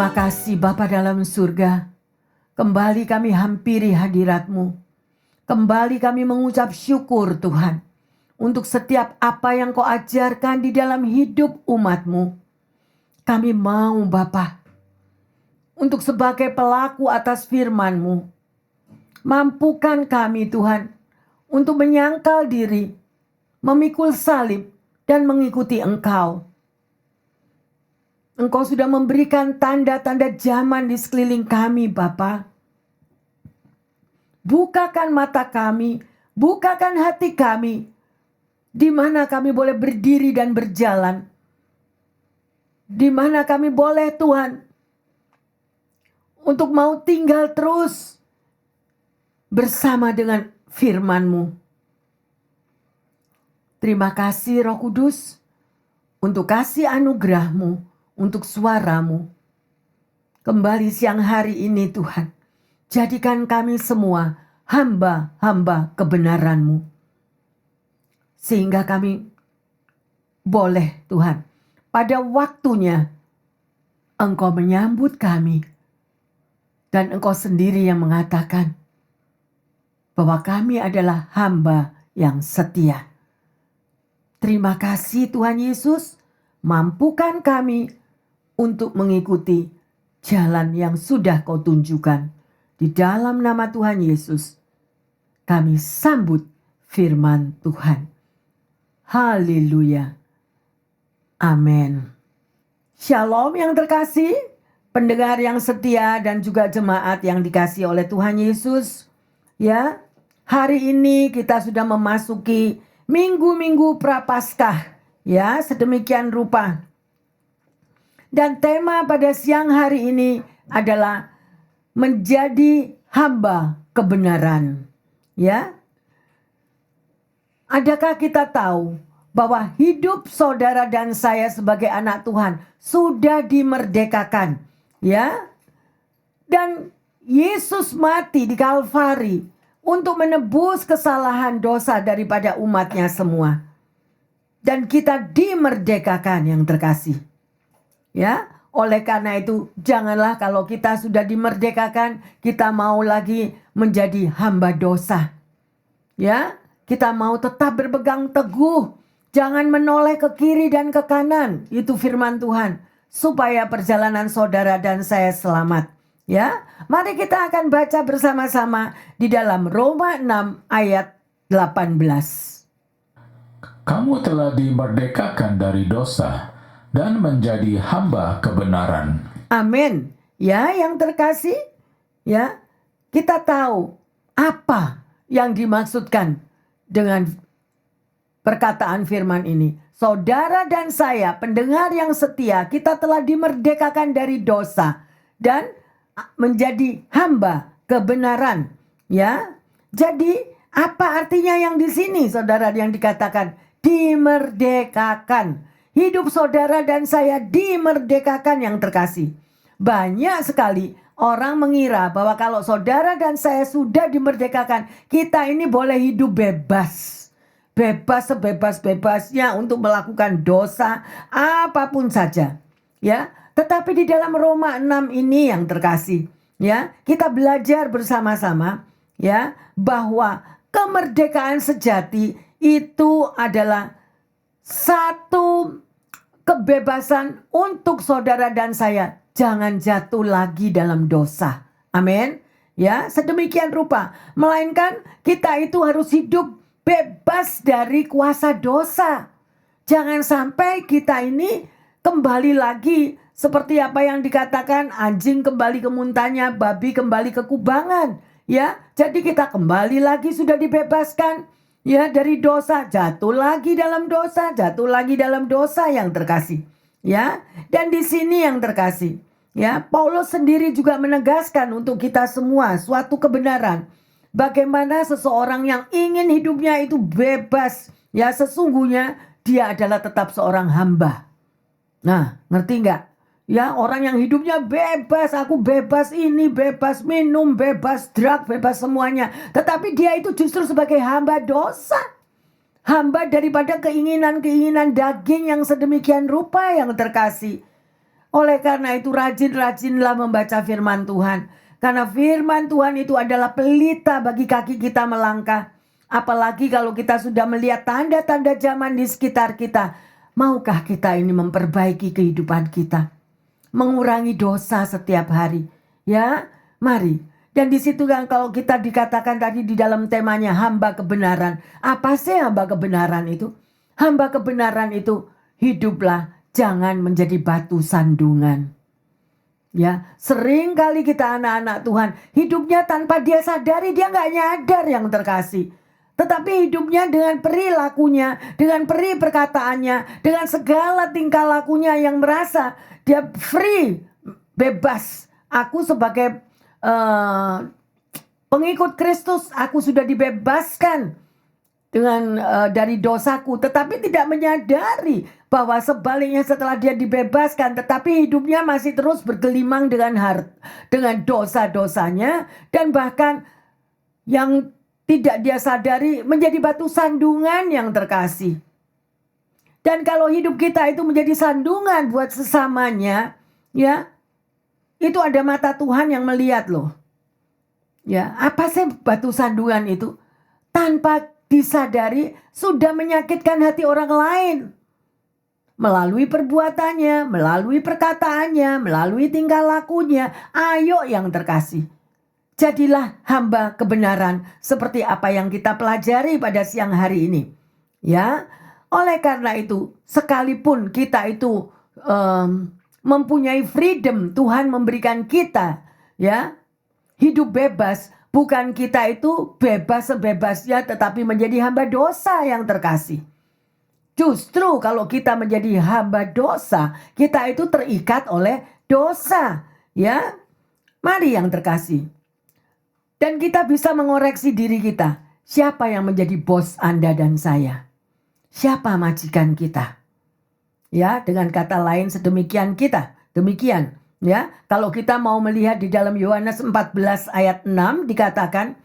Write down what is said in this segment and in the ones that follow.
Terima kasih Bapa dalam surga. Kembali kami hampiri hadirat-Mu. Kembali kami mengucap syukur Tuhan. Untuk setiap apa yang Kau ajarkan di dalam hidup umat-Mu. Kami mau Bapa. Untuk sebagai pelaku atas firman-Mu. Mampukan kami Tuhan. Untuk menyangkal diri. Memikul salib. Dan mengikuti Engkau. Engkau sudah memberikan tanda-tanda zaman di sekeliling kami, Bapa. Bukakan mata kami, bukakan hati kami, di mana kami boleh berdiri dan berjalan. Di mana kami boleh, Tuhan, untuk mau tinggal terus bersama dengan firman-Mu. Terima kasih Roh Kudus untuk kasih anugerah-Mu. Untuk suara-Mu. Kembali siang hari ini Tuhan. Jadikan kami semua hamba-hamba kebenaran-Mu. Sehingga kami boleh Tuhan. Pada waktunya Engkau menyambut kami. Dan Engkau sendiri yang mengatakan. Bahwa kami adalah hamba yang setia. Terima kasih Tuhan Yesus. Mampukan kami untuk mengikuti jalan yang sudah Kau tunjukkan. Di dalam nama Tuhan Yesus, kami sambut firman Tuhan. Haleluya. Amin. Shalom yang terkasih, pendengar yang setia dan juga jemaat yang dikasihi oleh Tuhan Yesus. Ya, hari ini kita sudah memasuki minggu-minggu Prapaskah. Ya, sedemikian rupa. Dan tema pada siang hari ini adalah menjadi hamba kebenaran. Ya. Adakah kita tahu bahwa hidup saudara dan saya sebagai anak Tuhan sudah dimerdekakan, ya? Dan Yesus mati di Kalvari untuk menebus kesalahan dosa daripada umatnya semua. Dan kita dimerdekakan yang terkasih. Ya, oleh karena itu janganlah kalau kita sudah dimerdekakan kita mau lagi menjadi hamba dosa. Ya, kita mau tetap berpegang teguh, jangan menoleh ke kiri dan ke kanan. Itu firman Tuhan supaya perjalanan saudara dan saya selamat. Ya, mari kita akan baca bersama-sama di dalam Roma 6 ayat 18. Kamu telah dimerdekakan dari dosa dan menjadi hamba kebenaran. Amin. Ya, yang terkasih, ya, kita tahu apa yang dimaksudkan dengan perkataan firman ini. Saudara dan saya, pendengar yang setia, kita telah dimerdekakan dari dosa dan menjadi hamba kebenaran. Ya, jadi apa artinya yang di sini, saudara, yang dikatakan dimerdekakan? Hidup saudara dan saya dimerdekakan yang terkasih. Banyak sekali orang mengira bahwa kalau saudara dan saya sudah dimerdekakan, kita ini boleh hidup bebas. Bebas sebebas-bebasnya untuk melakukan dosa apapun saja. Ya, tetapi di dalam Roma 6 ini yang terkasih, ya, kita belajar bersama-sama, ya, bahwa kemerdekaan sejati itu adalah satu kebebasan untuk saudara dan saya. Jangan jatuh lagi dalam dosa. Amin. Ya, sedemikian rupa. Melainkan kita itu harus hidup bebas dari kuasa dosa. Jangan sampai kita ini kembali lagi seperti apa yang dikatakan anjing kembali ke muntahnya, babi kembali ke kubangan. Ya, jadi kita kembali lagi sudah dibebaskan. Ya, dari dosa, jatuh lagi dalam dosa yang terkasih. Ya, dan di sini yang terkasih. Ya, Paulus sendiri juga menegaskan untuk kita semua suatu kebenaran. Bagaimana seseorang yang ingin hidupnya itu bebas. Ya, sesungguhnya dia adalah tetap seorang hamba. Nah, ngerti nggak? Ya, orang yang hidupnya bebas, aku bebas ini, bebas minum, bebas drug, bebas semuanya. Tetapi dia itu justru sebagai hamba dosa. Hamba daripada keinginan-keinginan daging yang sedemikian rupa yang terkasih. Oleh karena itu rajin-rajinlah membaca firman Tuhan. Karena firman Tuhan itu adalah pelita bagi kaki kita melangkah. Apalagi kalau kita sudah melihat tanda-tanda zaman di sekitar kita. Maukah kita ini memperbaiki kehidupan kita? Mengurangi dosa setiap hari. Ya, mari. Dan di situ kan kalau kita dikatakan tadi di dalam temanya hamba kebenaran. Apa sih hamba kebenaran itu? Hamba kebenaran itu hiduplah jangan menjadi batu sandungan. Ya, sering kali kita anak-anak Tuhan hidupnya tanpa dia sadari, dia nggak nyadar yang terkasih. Tetapi hidupnya dengan perilakunya, dengan peri perkataannya, dengan segala tingkah lakunya yang merasa dia free, bebas. Aku sebagai pengikut Kristus, aku sudah dibebaskan dengan dari dosaku, tetapi tidak menyadari bahwa sebaliknya setelah dia dibebaskan, tetapi hidupnya masih terus bergelimang dengan dosa-dosanya, dan bahkan yang tidak dia sadari menjadi batu sandungan yang terkasih. Dan kalau hidup kita itu menjadi sandungan buat sesamanya, ya, itu ada mata Tuhan yang melihat loh. Ya, apa sih batu sandungan itu? Tanpa disadari sudah menyakitkan hati orang lain. Melalui perbuatannya, melalui perkataannya, melalui tingkah lakunya. Ayo yang terkasih. Jadilah hamba kebenaran seperti apa yang kita pelajari pada siang hari ini. Ya, oleh karena itu sekalipun kita itu mempunyai freedom, Tuhan memberikan kita ya hidup bebas. Bukan kita itu bebas sebebasnya tetapi menjadi hamba dosa yang terkasih. Justru kalau kita menjadi hamba dosa, kita itu terikat oleh dosa. Ya, mari yang terkasih. Dan kita bisa mengoreksi diri kita. Siapa yang menjadi bos Anda dan saya? Siapa majikan kita? Ya, dengan kata lain sedemikian kita. Demikian. Ya, kalau kita mau melihat di dalam Yohanes 14 ayat 6 dikatakan,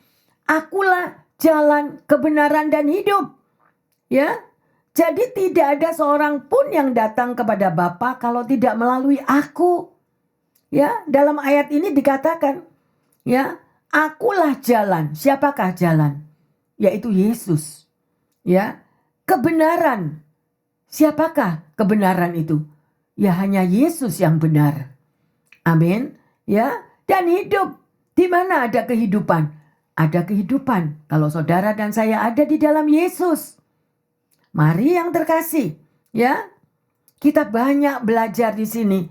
akulah jalan, kebenaran dan hidup. Ya, jadi tidak ada seorang pun yang datang kepada Bapa kalau tidak melalui aku. Ya, dalam ayat ini dikatakan, ya, akulah jalan. Siapakah jalan? Yaitu Yesus. Ya, kebenaran. Siapakah kebenaran itu? Ya hanya Yesus yang benar. Amin. Ya, dan hidup. Di mana ada kehidupan? Ada kehidupan kalau saudara dan saya ada di dalam Yesus. Mari yang terkasih, ya. Kita banyak belajar di sini.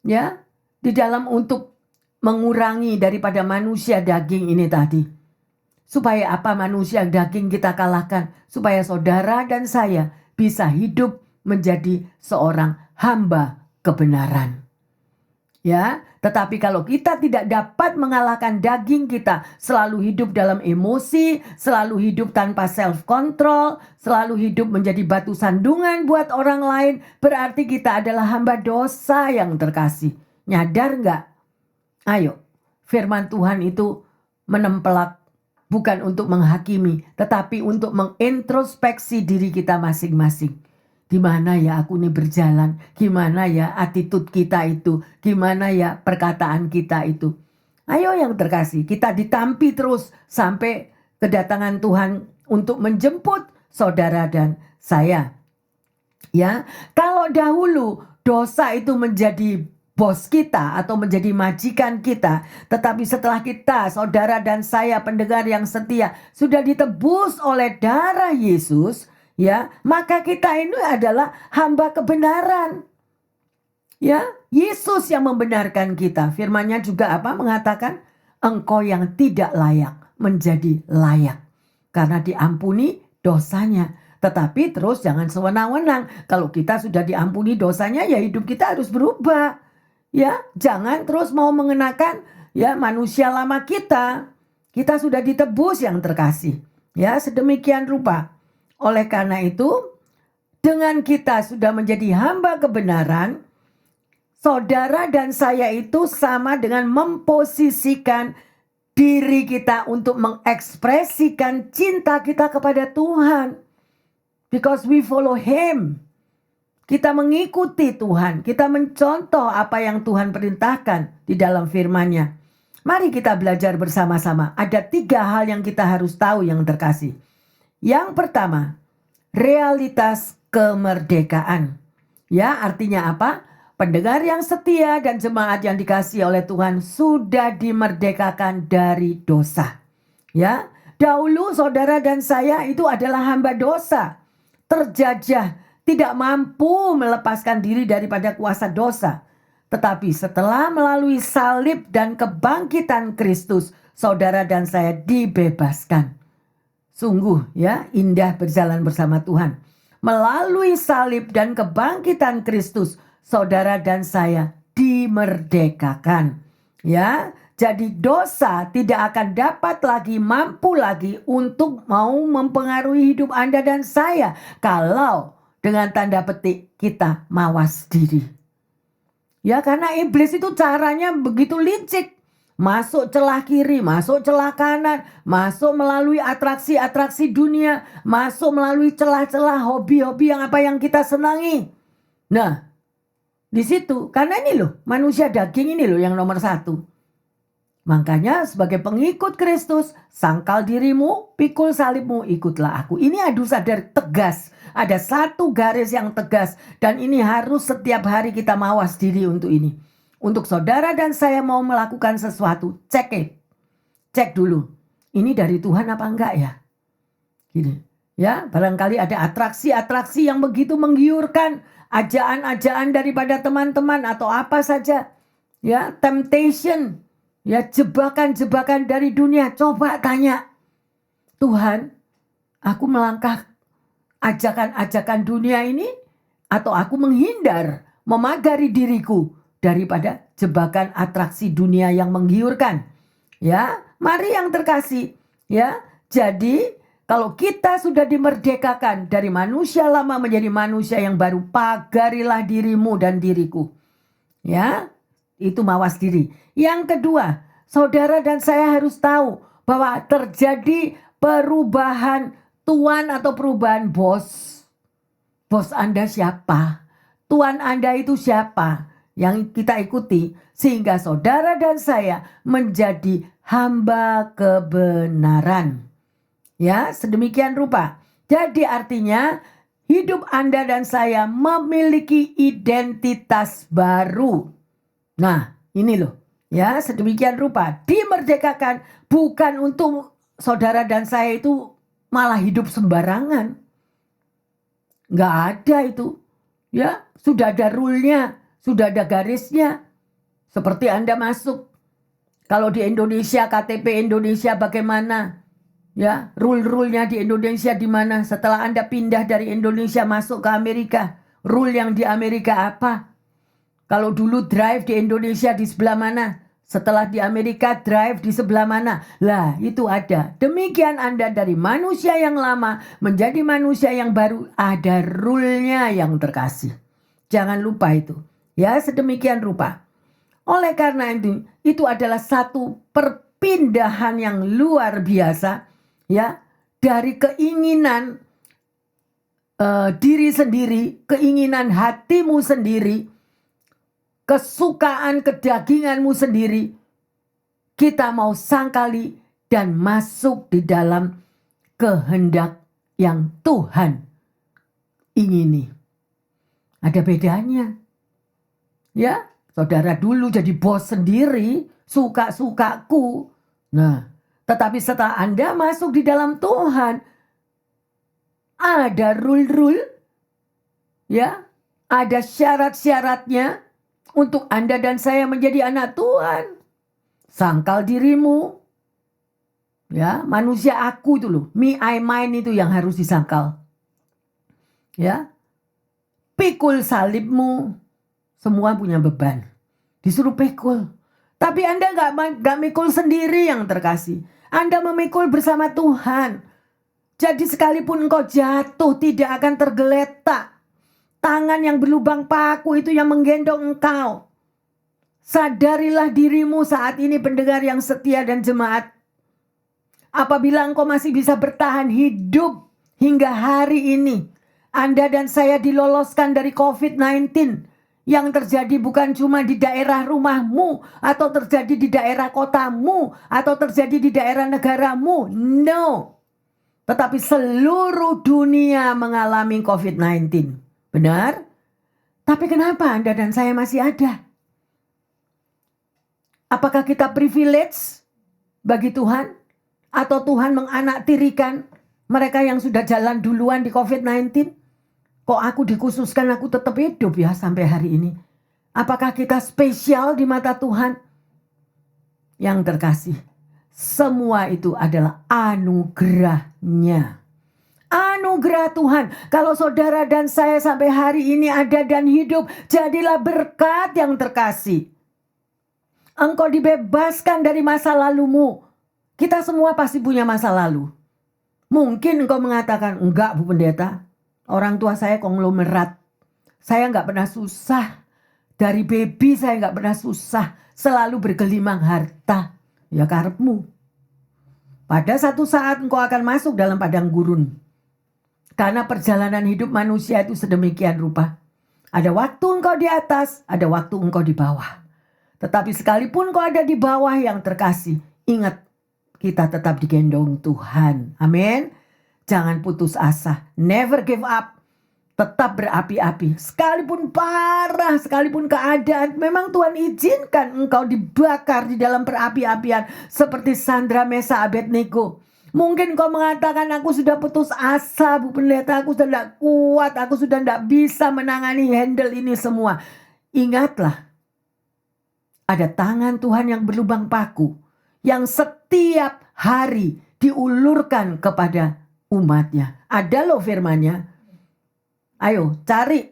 Ya, di dalam untuk mengurangi daripada manusia daging ini tadi. Supaya apa manusia daging kita kalahkan? Supaya saudara dan saya bisa hidup menjadi seorang hamba kebenaran. Ya, tetapi kalau kita tidak dapat mengalahkan daging kita, selalu hidup dalam emosi, selalu hidup tanpa self control, selalu hidup menjadi batu sandungan buat orang lain, berarti kita adalah hamba dosa yang terkasih. Nyadar nggak? Ayo, firman Tuhan itu menempelak bukan untuk menghakimi, tetapi untuk mengintrospeksi diri kita masing-masing. Di mana ya aku ini berjalan? Gimana ya attitude kita itu? Gimana ya perkataan kita itu? Ayo yang terkasih, kita ditampi terus sampai kedatangan Tuhan untuk menjemput saudara dan saya. Ya, kalau dahulu dosa itu menjadi bos kita atau menjadi majikan kita, tetapi setelah kita, saudara dan saya pendengar yang setia, sudah ditebus oleh darah Yesus, ya, maka kita ini adalah hamba kebenaran. Ya, Yesus yang membenarkan kita. Firman-Nya juga apa? Mengatakan, engkau yang tidak layak menjadi layak karena diampuni dosanya. Tetapi terus jangan sewenang-wenang. Kalau kita sudah diampuni dosanya, ya hidup kita harus berubah. Ya, jangan terus mau mengenakan ya manusia lama kita. Kita sudah ditebus yang terkasih. Ya, sedemikian rupa. Oleh karena itu, dengan kita sudah menjadi hamba kebenaran, saudara dan saya itu sama dengan memposisikan diri kita untuk mengekspresikan cinta kita kepada Tuhan. Because we follow Him. Kita mengikuti Tuhan, kita mencontoh apa yang Tuhan perintahkan di dalam firman-Nya. Mari kita belajar bersama-sama. Ada 3 hal yang kita harus tahu yang terkasih. Yang pertama, realitas kemerdekaan. Ya, artinya apa? Pendengar yang setia dan jemaat yang dikasihi oleh Tuhan sudah dimerdekakan dari dosa. Ya, dahulu saudara dan saya itu adalah hamba dosa, terjajah, tidak mampu melepaskan diri daripada kuasa dosa. Tetapi setelah melalui salib dan kebangkitan Kristus, saudara dan saya dibebaskan. Sungguh ya, indah berjalan bersama Tuhan. Melalui salib dan kebangkitan Kristus, saudara dan saya dimerdekakan. Ya, jadi dosa tidak akan dapat lagi, mampu lagi untuk mau mempengaruhi hidup Anda dan saya kalau dengan tanda petik kita mawas diri. Ya, karena iblis itu caranya begitu licik. Masuk celah kiri, masuk celah kanan, masuk melalui atraksi-atraksi dunia, masuk melalui celah-celah hobi-hobi yang kita senangi. Nah, di situ, karena ini loh, manusia daging ini loh yang nomor 1. Makanya sebagai pengikut Kristus, sangkal dirimu, pikul salibmu, ikutlah aku. Ini adu sadar tegas. Ada 1 garis yang tegas. Dan ini harus setiap hari kita mawas diri untuk ini. Untuk saudara dan saya mau melakukan sesuatu, cek dulu. Ini dari Tuhan apa enggak ya? Gini. Ya, barangkali ada atraksi-atraksi yang begitu menggiurkan, ajaan-ajaan daripada teman-teman atau apa saja. Ya, temptation. Ya, jebakan-jebakan dari dunia. Coba tanya, Tuhan, aku melangkah ajakan-ajakan dunia ini atau aku menghindar, memagari diriku daripada jebakan atraksi dunia yang menggiurkan. Ya, mari yang terkasih. Ya, jadi kalau kita sudah dimerdekakan dari manusia lama menjadi manusia yang baru, pagarilah dirimu dan diriku. Ya, itu mawas diri. Yang kedua, saudara dan saya harus tahu bahwa terjadi perubahan tuan atau perubahan bos. Bos Anda siapa? Tuan Anda itu siapa? Yang kita ikuti sehingga saudara dan saya menjadi hamba kebenaran. Ya, sedemikian rupa. Jadi artinya hidup Anda dan saya memiliki identitas baru. Nah, ini loh. Ya, sedemikian rupa. Dimerdekakan bukan untuk saudara dan saya itu malah hidup sembarangan. Nggak ada itu. Ya, sudah ada rule-nya. Sudah ada garisnya. Seperti Anda masuk. Kalau di Indonesia, KTP Indonesia bagaimana? Ya, rule-rule-nya di Indonesia di mana? Setelah Anda pindah dari Indonesia masuk ke Amerika, rule yang di Amerika apa? Kalau dulu drive di Indonesia di sebelah mana? Setelah di Amerika drive di sebelah mana? Lah, itu ada. Demikian Anda dari manusia yang lama menjadi manusia yang baru, ada rule-nya yang terkasih. Jangan lupa itu. Ya, sedemikian rupa. Oleh karena itu adalah satu perpindahan yang luar biasa, ya, dari keinginan diri sendiri, keinginan hatimu sendiri, kesukaan kedaginganmu sendiri, kita mau sangkali dan masuk di dalam kehendak yang Tuhan ingini. Ada bedanya. Ya, saudara dulu jadi bos sendiri, suka-sukaku. Nah, tetapi setelah Anda masuk di dalam Tuhan, ada rule-rule, ya, ada syarat-syaratnya untuk Anda dan saya menjadi anak Tuhan. Sangkal dirimu, ya, manusia aku itu loh, me, I, mine itu yang harus disangkal. Ya, pikul salibmu. Semua punya beban. Disuruh pikul. Tapi Anda gak mikul sendiri yang terkasih. Anda memikul bersama Tuhan. Jadi sekalipun engkau jatuh tidak akan tergeletak. Tangan yang berlubang paku itu yang menggendong engkau. Sadarilah dirimu saat ini pendengar yang setia dan jemaat. Apabila engkau masih bisa bertahan hidup hingga hari ini. Anda dan saya diloloskan dari COVID-19. Yang terjadi bukan cuma di daerah rumahmu, atau terjadi di daerah kotamu, atau terjadi di daerah negaramu. No. Tetapi seluruh dunia mengalami COVID-19. Benar? Tapi kenapa Anda dan saya masih ada? Apakah kita privilege bagi Tuhan? Atau Tuhan menganaktirikan mereka yang sudah jalan duluan di COVID-19? Kok aku dikhususkan, aku tetap hidup ya sampai hari ini? Apakah kita spesial di mata Tuhan? Yang terkasih, semua itu adalah anugerahnya. Anugerah Tuhan. Kalau saudara dan saya sampai hari ini ada dan hidup, jadilah berkat yang terkasih. Engkau dibebaskan dari masa lalumu. Kita semua pasti punya masa lalu. Mungkin engkau mengatakan, enggak Bu Pendeta, orang tua saya konglomerat. Saya enggak pernah susah. Dari baby saya enggak pernah susah. Selalu bergelimang harta. Ya karepmu. Pada satu saat engkau akan masuk dalam padang gurun. Karena perjalanan hidup manusia itu sedemikian rupa. Ada waktu engkau di atas, ada waktu engkau di bawah. Tetapi sekalipun engkau ada di bawah yang terkasih, ingat, kita tetap digendong Tuhan. Amin. Jangan putus asa. Never give up. Tetap berapi-api. Sekalipun parah, sekalipun keadaan, memang Tuhan izinkan engkau dibakar di dalam perapi-apian. Seperti Sandra, Mesa, Abednego. Mungkin kau mengatakan, aku sudah putus asa Bu Pendeta. Aku sudah tidak kuat. Aku sudah tidak bisa menangani handle ini semua. Ingatlah. Ada tangan Tuhan yang berlubang paku. Yang setiap hari diulurkan kepada umatnya. Ada loh firman-Nya. Ayo cari.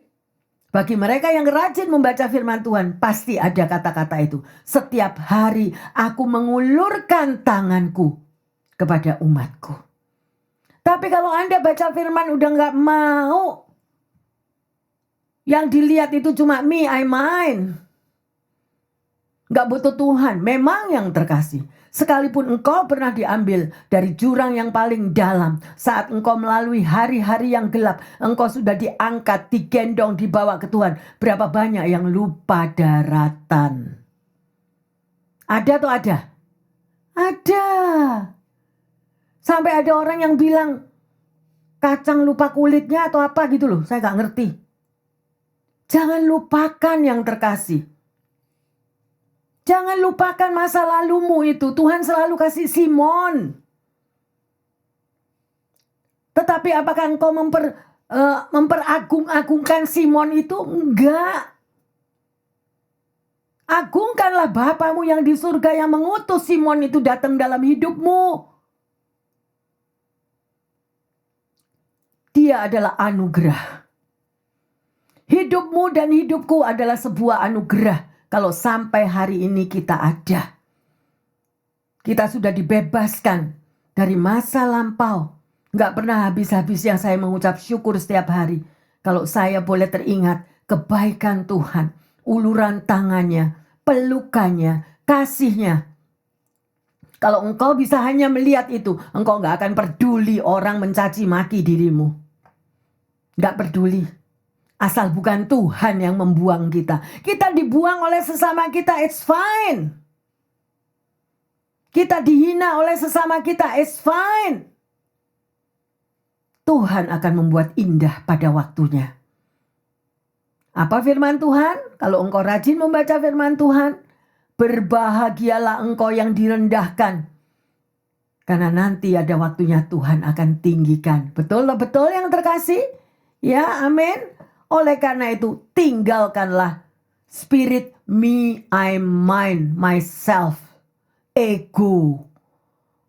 Bagi mereka yang rajin membaca firman Tuhan, pasti ada kata-kata itu. Setiap hari aku mengulurkan tanganku kepada umatku. Tapi kalau Anda baca firman udah gak mau. Yang dilihat itu cuma me, I, mine. Gak butuh Tuhan. Memang yang terkasih. Sekalipun engkau pernah diambil dari jurang yang paling dalam. Saat engkau melalui hari-hari yang gelap. Engkau sudah diangkat, digendong, dibawa ke Tuhan. Berapa banyak yang lupa daratan. Ada atau ada? Ada. Sampai ada orang yang bilang kacang lupa kulitnya atau apa gitu loh. Saya gak ngerti. Jangan lupakan yang terkasih. Jangan lupakan masa lalumu itu. Tuhan selalu kasih Simon. Tetapi apakah engkau memperagung-agungkan Simon itu? Enggak. Agungkanlah Bapamu yang di surga yang mengutus Simon itu datang dalam hidupmu. Dia adalah anugerah. Hidupmu dan hidupku adalah sebuah anugerah. Kalau sampai hari ini kita ada. Kita sudah dibebaskan dari masa lampau. Gak pernah habis-habisnya saya mengucap syukur setiap hari. Kalau saya boleh teringat kebaikan Tuhan. Uluran tangannya, pelukannya, kasihnya. Kalau engkau bisa hanya melihat itu, engkau gak akan peduli orang mencaci maki dirimu. Gak peduli. Asal bukan Tuhan yang membuang kita. Kita dibuang oleh sesama kita, it's fine. Kita dihina oleh sesama kita, it's fine. Tuhan akan membuat indah pada waktunya. Apa firman Tuhan? Kalau engkau rajin membaca firman Tuhan, berbahagialah engkau yang direndahkan. Karena nanti ada waktunya Tuhan akan tinggikan. Betul yang terkasih? Ya, amin. Oleh karena itu, tinggalkanlah spirit me, I, mine, myself, ego.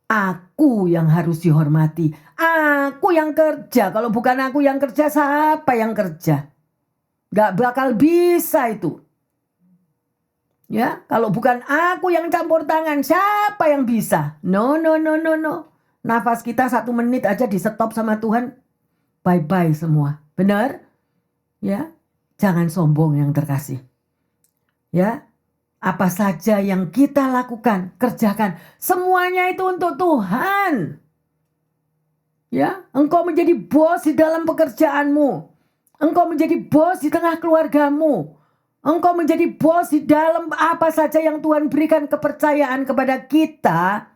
Aku yang harus dihormati. Aku yang kerja. Kalau bukan aku yang kerja, siapa yang kerja? Gak bakal bisa itu. Ya, kalau bukan aku yang campur tangan, siapa yang bisa? No. Nafas kita 1 menit aja di stop sama Tuhan. Bye-bye semua. Benar? Ya, jangan sombong yang terkasih. Ya, apa saja yang kita lakukan, kerjakan, semuanya itu untuk Tuhan. Ya, engkau menjadi bos di dalam pekerjaanmu. Engkau menjadi bos di tengah keluargamu. Engkau menjadi bos di dalam apa saja yang Tuhan berikan kepercayaan kepada kita.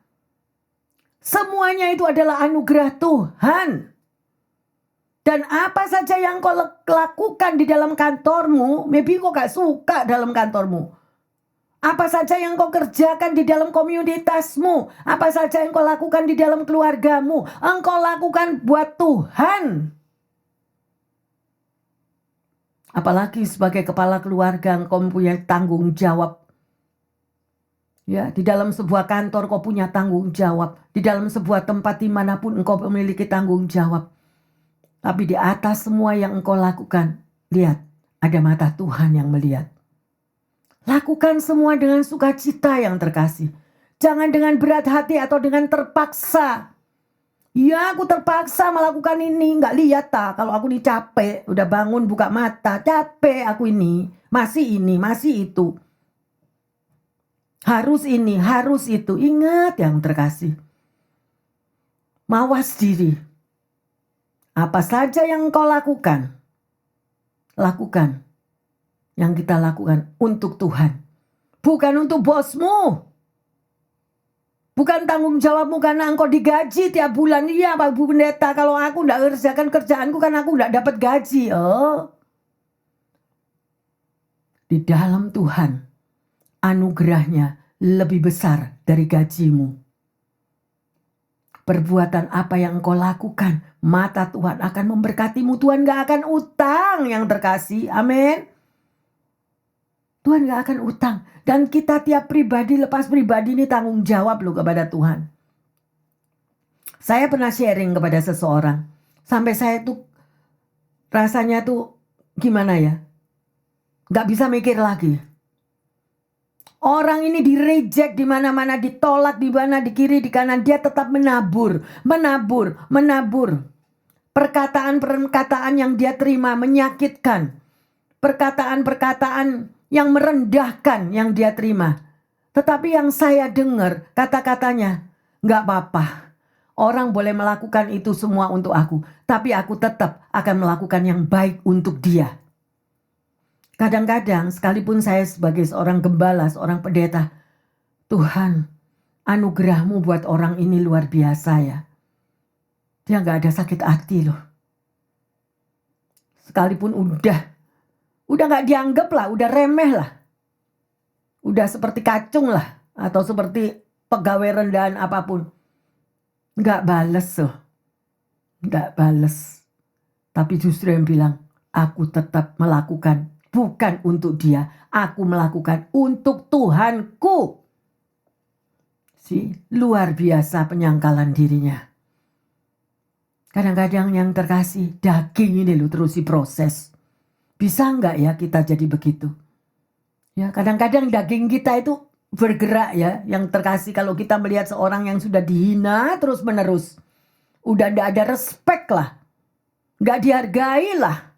Semuanya itu adalah anugerah Tuhan. Dan apa saja yang kau lakukan di dalam kantormu, maybe kau gak suka dalam kantormu. Apa saja yang kau kerjakan di dalam komunitasmu, apa saja yang kau lakukan di dalam keluargamu, engkau lakukan buat Tuhan. Apalagi sebagai kepala keluarga, engkau mempunyai tanggung jawab. Ya, di dalam sebuah kantor kau punya tanggung jawab. Di dalam sebuah tempat dimanapun engkau memiliki tanggung jawab. Tapi di atas semua yang engkau lakukan, lihat, ada mata Tuhan yang melihat. Lakukan semua dengan sukacita yang terkasih. Jangan dengan berat hati atau dengan terpaksa. Ya, aku terpaksa melakukan ini. Nggak lihat tak, kalau aku ini capek. Udah bangun buka mata, capek aku ini. Masih itu. Harus ini, harus itu. Ingat yang terkasih. Mawas diri. Apa saja yang kau lakukan, lakukan. Yang kita lakukan untuk Tuhan. Bukan untuk bosmu. Bukan tanggung jawabmu karena engkau digaji tiap bulan. Iya Pak Bu Pendeta, kalau aku tidak kerjakan kerjaanku kan aku tidak dapat gaji. Oh. Di dalam Tuhan, anugerahnya lebih besar dari gajimu. Perbuatan apa yang engkau lakukan, mata Tuhan akan memberkatimu. Tuhan gak akan utang yang terkasih. Amin. Tuhan gak akan utang. Dan kita tiap pribadi, lepas pribadi ini tanggung jawab loh kepada Tuhan. Saya pernah sharing kepada seseorang. Sampai saya tuh rasanya tuh gimana ya. Gak bisa mikir lagi. Orang ini direject di mana-mana, ditolak di mana, di kiri, di kanan, dia tetap menabur. Perkataan-perkataan yang dia terima menyakitkan. Perkataan-perkataan yang merendahkan yang dia terima. Tetapi yang saya dengar kata-katanya, nggak apa-apa. Orang boleh melakukan itu semua untuk aku, tapi aku tetap akan melakukan yang baik untuk dia. Kadang-kadang sekalipun saya sebagai seorang gembala, seorang pendeta, Tuhan, anugerahmu buat orang ini luar biasa ya. Dia gak ada sakit hati loh. Sekalipun udah gak dianggap lah, udah remeh lah. Udah seperti kacung lah, atau seperti pegawai rendahan apapun. Gak bales loh. Gak bales. Tapi justru yang bilang, aku tetap melakukan. Bukan untuk dia, aku melakukan untuk Tuhanku. Luar biasa penyangkalan dirinya. Kadang-kadang yang terkasih, daging ini loh terus diproses. Bisa enggak ya kita jadi begitu? Ya, kadang-kadang daging kita itu bergerak ya, yang terkasih kalau kita melihat seorang yang sudah dihina terus menerus. Udah enggak ada respect lah. Enggak dihargai lah.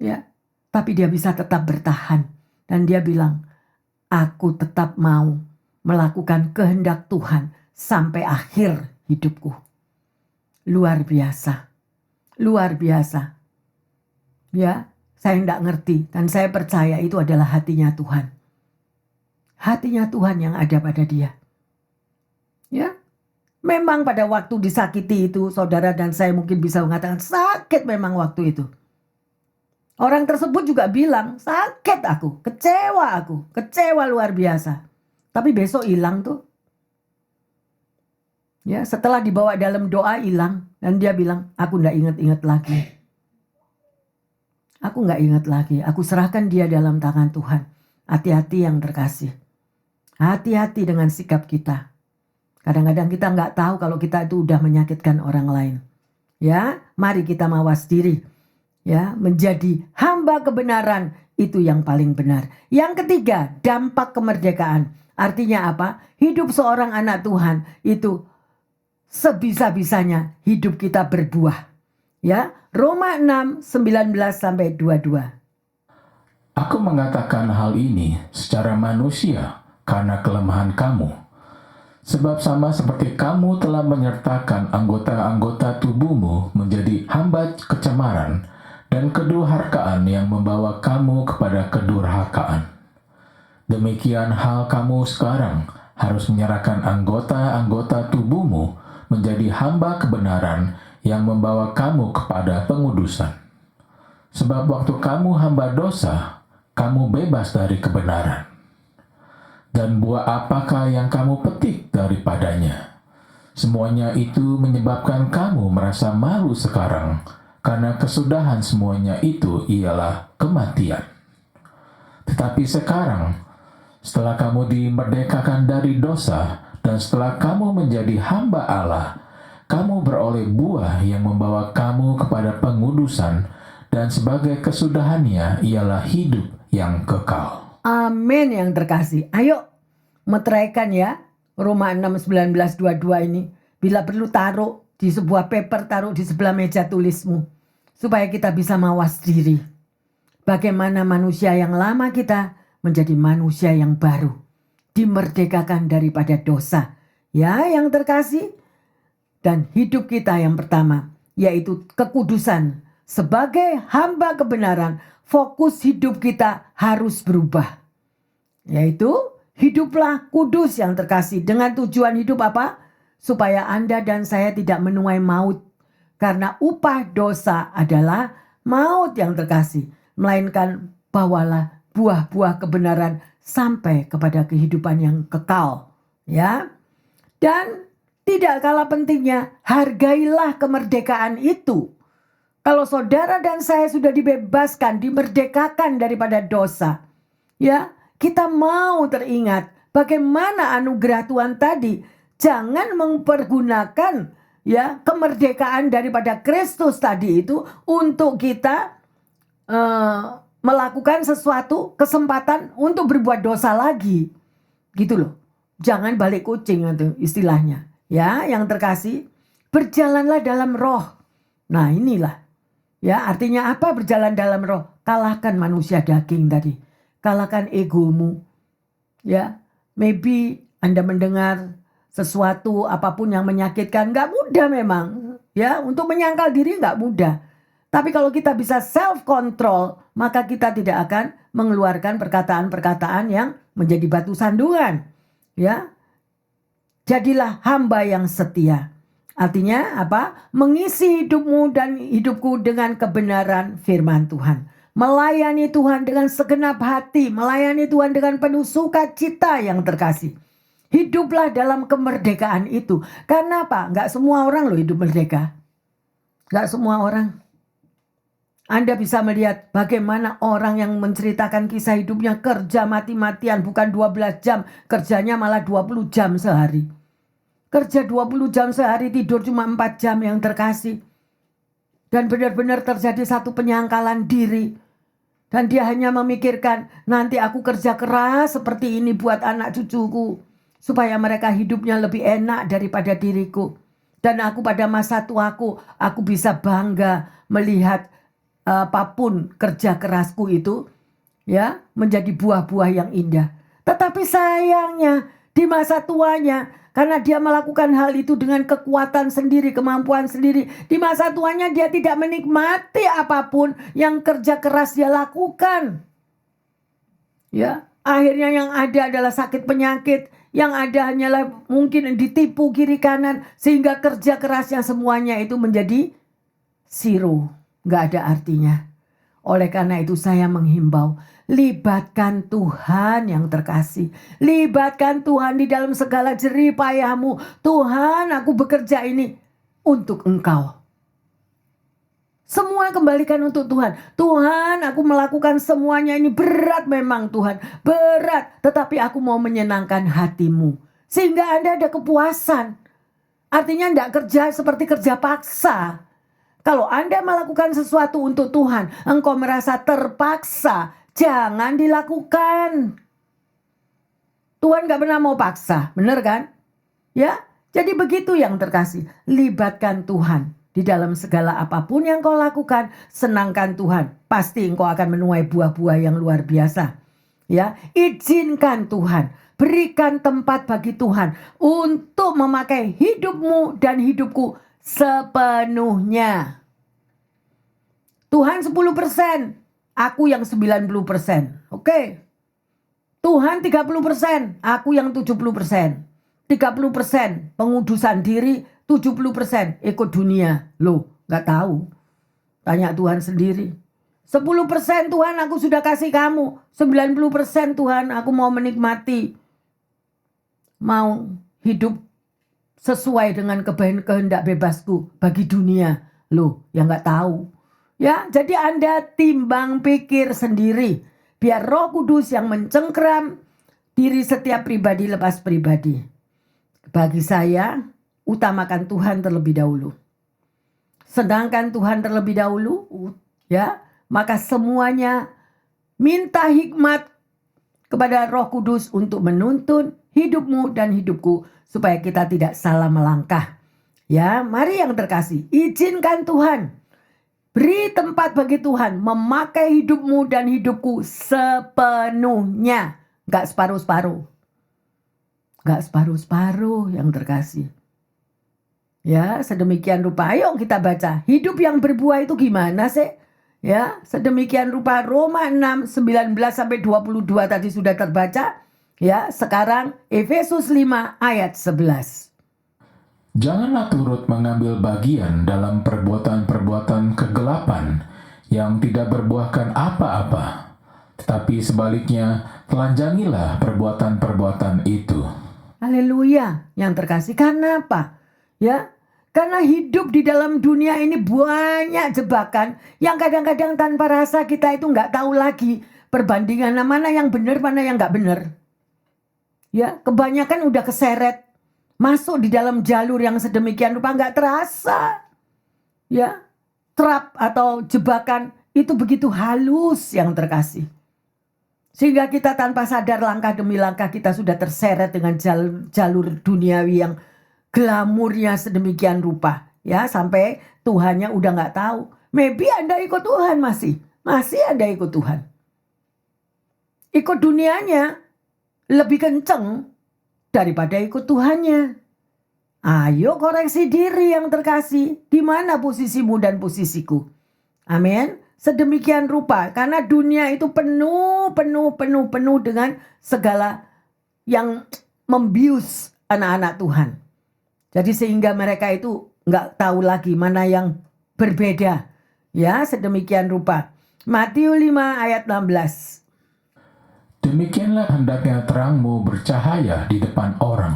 Ya. Tapi dia bisa tetap bertahan. Dan dia bilang, aku tetap mau melakukan kehendak Tuhan sampai akhir hidupku. Luar biasa. Luar biasa. Ya, saya tidak ngerti. Dan saya percaya itu adalah hatinya Tuhan. Hatinya Tuhan yang ada pada dia. Ya, memang pada waktu disakiti itu, saudara dan saya mungkin bisa mengatakan sakit memang waktu itu. Orang tersebut juga bilang, sakit aku, kecewa luar biasa. Tapi besok hilang tuh. Ya, setelah dibawa dalam doa hilang. Dan dia bilang, aku gak ingat-ingat lagi. Aku gak ingat lagi, aku serahkan dia dalam tangan Tuhan. Hati-hati yang terkasih. Hati-hati dengan sikap kita. Kadang-kadang kita gak tahu kalau kita itu udah menyakitkan orang lain. Ya, mari kita mawas diri. Ya, menjadi hamba kebenaran itu yang paling benar. Yang ketiga, dampak kemerdekaan. Artinya apa? Hidup seorang anak Tuhan itu sebisa-bisanya hidup kita berbuah. Ya, Roma 6, 19-22. Aku mengatakan hal ini secara manusia karena kelemahan kamu. Sebab sama seperti kamu telah menyertakan anggota-anggota tubuhmu menjadi hamba kecemaran dan kedurhakaan yang membawa kamu kepada kedurhakaan. Demikian hal kamu sekarang harus menyerahkan anggota-anggota tubuhmu menjadi hamba kebenaran yang membawa kamu kepada pengudusan. Sebab waktu kamu hamba dosa, kamu bebas dari kebenaran. Dan buah apakah yang kamu petik daripadanya? Semuanya itu menyebabkan kamu merasa malu sekarang, karena kesudahan semuanya itu ialah kematian. Tetapi sekarang, setelah kamu dimerdekakan dari dosa, dan setelah kamu menjadi hamba Allah, kamu beroleh buah yang membawa kamu kepada pengudusan, dan sebagai kesudahannya ialah hidup yang kekal. Amin yang terkasih. Ayo meteraikan ya Roma 6, 19, 22 ini. Bila perlu taruh di sebuah paper, taruh di sebelah meja tulismu. Supaya kita bisa mawas diri. Bagaimana manusia yang lama kita menjadi manusia yang baru. Dimerdekakan daripada dosa. Ya yang terkasih. Dan hidup kita yang pertama, yaitu kekudusan. Sebagai hamba kebenaran, fokus hidup kita harus berubah. Yaitu hiduplah kudus yang terkasih. Dengan tujuan hidup apa? Supaya Anda dan saya tidak menuai maut. Karena upah dosa adalah maut yang terkasih. Melainkan bawalah buah-buah kebenaran sampai kepada kehidupan yang kekal. Ya. Dan tidak kalah pentingnya, hargailah kemerdekaan itu. Kalau saudara dan saya sudah dibebaskan, dimerdekakan daripada dosa, ya, kita mau teringat bagaimana anugerah Tuhan tadi. Jangan mempergunakan ya kemerdekaan daripada Kristus tadi itu untuk kita melakukan sesuatu kesempatan untuk berbuat dosa lagi. Gitu loh. Jangan balik kucing itu istilahnya. Ya, yang terkasih, berjalanlah dalam roh. Nah, inilah. Ya, artinya apa berjalan dalam roh? Kalahkan manusia daging tadi. Kalahkan egomu. Ya, maybe Anda mendengar sesuatu apapun yang menyakitkan, nggak mudah memang. Ya, untuk menyangkal diri nggak mudah. Tapi kalau kita bisa self control, maka kita tidak akan mengeluarkan perkataan-perkataan yang menjadi batu sandungan. Ya. Jadilah hamba yang setia. Artinya apa? Mengisi hidupmu dan hidupku dengan kebenaran firman Tuhan. Melayani Tuhan dengan segenap hati. Melayani Tuhan dengan penuh sukacita yang terkasih. Hiduplah dalam kemerdekaan itu. Karena apa? Enggak semua orang loh hidup merdeka. Enggak semua orang. Anda bisa melihat bagaimana orang yang menceritakan kisah hidupnya kerja mati-matian, bukan 12 jam, kerjanya malah 20 jam sehari. Kerja 20 jam sehari, tidur cuma 4 jam yang terkasih. Dan benar-benar terjadi satu penyangkalan diri. Dan dia hanya memikirkan, nanti aku kerja keras seperti ini buat anak cucuku. Supaya mereka hidupnya lebih enak daripada diriku. Dan aku pada masa tuaku, aku bisa bangga melihat apapun kerja kerasku itu ya menjadi buah-buah yang indah. Tetapi sayangnya di masa tuanya, karena dia melakukan hal itu dengan kekuatan sendiri, kemampuan sendiri, di masa tuanya dia tidak menikmati apapun yang kerja keras dia lakukan. Ya, akhirnya yang ada adalah sakit penyakit, yang ada hanyalah mungkin ditipu kiri kanan, sehingga kerja kerasnya semuanya itu menjadi zero. Gak ada artinya. Oleh karena itu saya menghimbau, libatkan Tuhan yang terkasih. Libatkan Tuhan di dalam segala jerih payahmu. Tuhan, aku bekerja ini untuk Engkau. Semua kembalikan untuk Tuhan. Tuhan, aku melakukan semuanya ini berat memang Tuhan. Berat, tetapi aku mau menyenangkan hatimu. Sehingga Anda ada kepuasan. Artinya tidak kerja seperti kerja paksa. Kalau Anda melakukan sesuatu untuk Tuhan, engkau merasa terpaksa, jangan dilakukan. Tuhan gak pernah mau paksa, benar kan? Ya, jadi begitu yang terkasih. Libatkan Tuhan di dalam segala apapun yang kau lakukan, senangkan Tuhan. Pasti engkau akan menuai buah-buah yang luar biasa. Ya, izinkan Tuhan berikan tempat bagi Tuhan untuk memakai hidupmu dan hidupku sepenuhnya. Tuhan 10%, aku yang 90%. Oke. Tuhan 30%, aku yang 70%. 30% pengudusan diri, 70% ikut dunia. Loh, gak tahu. Tanya Tuhan sendiri. 10% Tuhan aku sudah kasih kamu. 90% Tuhan aku mau menikmati. Mau hidup sesuai dengan kehendak bebasku bagi dunia. Loh, yang gak tahu. Ya, jadi Anda timbang pikir sendiri. Biar Roh Kudus yang mencengkeram diri setiap pribadi lepas pribadi. Bagi saya, utamakan Tuhan terlebih dahulu. Sedangkan Tuhan terlebih dahulu, ya, maka semuanya minta hikmat kepada Roh Kudus untuk menuntun hidupmu dan hidupku supaya kita tidak salah melangkah. Ya, mari yang terkasih, izinkan Tuhan. Beri tempat bagi Tuhan memakai hidupmu dan hidupku sepenuhnya. Gak separuh-separuh. Gak separuh-separuh yang terkasih. Ya, sedemikian rupa. Ayo kita baca. Hidup yang berbuah itu gimana sih? Ya, sedemikian rupa Roma 6, 19-22 tadi sudah terbaca. Ya, sekarang Efesus 5 ayat 11. Janganlah turut mengambil bagian dalam perbuatan-perbuatan kegelapan yang tidak berbuahkan apa-apa, tetapi sebaliknya telanjangilah perbuatan-perbuatan itu. Haleluya, yang terkasih. Karena apa? Ya, karena hidup di dalam dunia ini banyak jebakan yang kadang-kadang tanpa rasa kita itu nggak tahu lagi perbandingan mana yang benar, mana yang nggak benar. Ya, kebanyakan udah keseret. Masuk di dalam jalur yang sedemikian rupa nggak terasa. Ya, trap atau jebakan itu begitu halus yang terkasih. Sehingga kita tanpa sadar langkah demi langkah kita sudah terseret dengan jalur duniawi yang glamurnya sedemikian rupa. Ya, sampai Tuhannya udah nggak tahu. Maybe Anda ikut Tuhan masih Anda ikut Tuhan. Ikut dunianya lebih kenceng daripada ikut Tuhannya. Ayo koreksi diri yang terkasih. Di mana posisimu dan posisiku? Amin. Sedemikian rupa. Karena dunia itu penuh dengan segala yang membius anak-anak Tuhan. Jadi sehingga mereka itu nggak tahu lagi mana yang berbeda. Ya, sedemikian rupa. Matius 5 ayat 16. Demikianlah hendaknya terangmu bercahaya di depan orang,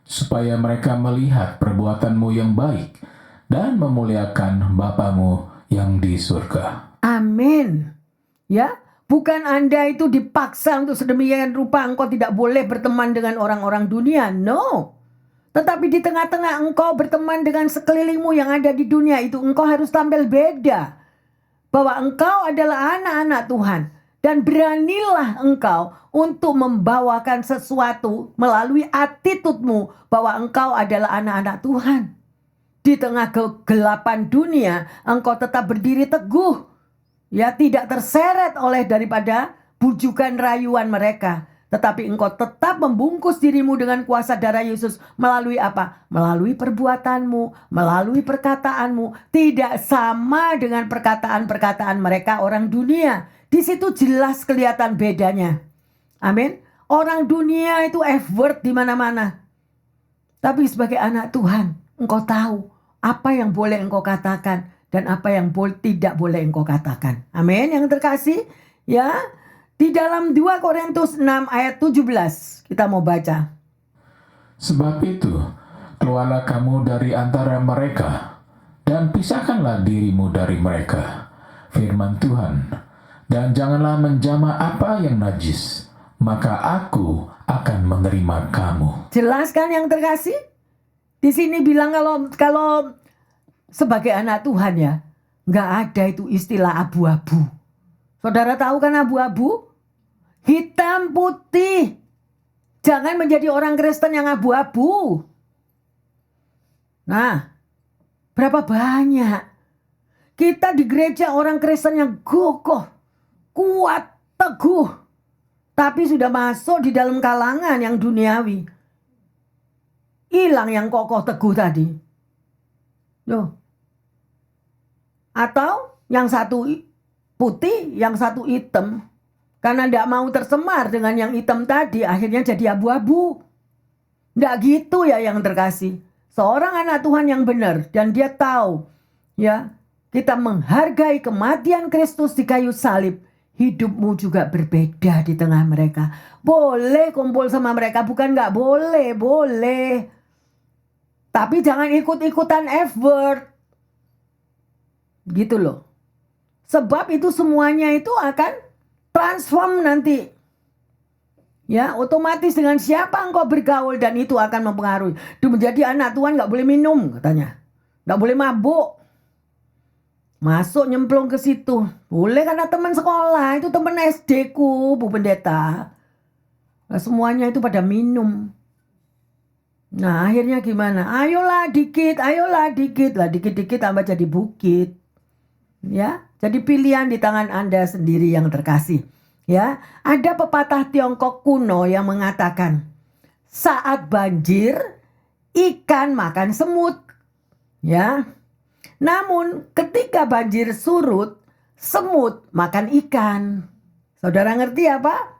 supaya mereka melihat perbuatanmu yang baik dan memuliakan Bapamu yang di surga. Amin. Ya, bukan Anda itu dipaksa untuk sedemikian rupa engkau tidak boleh berteman dengan orang-orang dunia. No. Tetapi di tengah-tengah engkau berteman dengan sekelilingmu yang ada di dunia itu, engkau harus tampil beda. Bahwa engkau adalah anak-anak Tuhan. Dan beranilah engkau untuk membawakan sesuatu melalui attitude-mu bahwa engkau adalah anak-anak Tuhan. Di tengah kegelapan dunia, engkau tetap berdiri teguh. Ya, tidak terseret oleh daripada bujukan rayuan mereka. Tetapi engkau tetap membungkus dirimu dengan kuasa darah Yesus melalui apa? Melalui perbuatanmu, melalui perkataanmu. Tidak sama dengan perkataan-perkataan mereka orang dunia. Di situ jelas kelihatan bedanya. Amin. Orang dunia itu F-word di mana-mana. Tapi sebagai anak Tuhan, engkau tahu apa yang boleh engkau katakan dan apa yang tidak boleh engkau katakan. Amin. Yang terkasih, ya. Di dalam 2 Korintus 6 ayat 17 kita mau baca. Sebab itu, keluarlah kamu dari antara mereka dan pisahkanlah dirimu dari mereka. Firman Tuhan. Dan janganlah menjamah apa yang najis, maka aku akan menerima kamu. Jelaskan yang terkasih? Di sini bilang kalau sebagai anak Tuhan ya, nggak ada itu istilah abu-abu. Saudara tahu kan abu-abu? Hitam putih. Jangan menjadi orang Kristen yang abu-abu. Nah, berapa banyak kita di gereja orang Kristen yang kokoh, kuat, teguh. tapi sudah masuk di dalam kalangan yang duniawi. Hilang yang kokoh teguh tadi. Loh. Atau yang satu putih, yang satu hitam. Karena tidak mau tercemar dengan yang hitam tadi, akhirnya jadi abu-abu. Tidak gitu ya yang terkasih. Seorang anak Tuhan yang benar dan dia tahu, ya, kita menghargai kematian Kristus di kayu salib. Hidupmu juga berbeda di tengah mereka. Boleh kumpul sama mereka, bukan nggak boleh, boleh. Tapi jangan ikut-ikutan F-word. Gitu loh. Sebab itu semuanya itu akan transform nanti. Ya, otomatis dengan siapa engkau bergaul dan itu akan mempengaruhi. Itu menjadi anak Tuhan nggak boleh minum katanya. Nggak boleh mabuk. Masuk nyemplung ke situ. Boleh karena teman sekolah. Itu teman SD ku, Bu Pendeta. Nah, semuanya itu pada minum. Nah akhirnya gimana? Ayolah dikit. Lah dikit-dikit tambah jadi bukit. Ya, jadi pilihan di tangan Anda sendiri yang terkasih. Ya, ada pepatah Tiongkok kuno yang mengatakan, saat banjir, ikan makan semut. Ya. Namun ketika banjir surut, semut makan ikan. Saudara ngerti apa?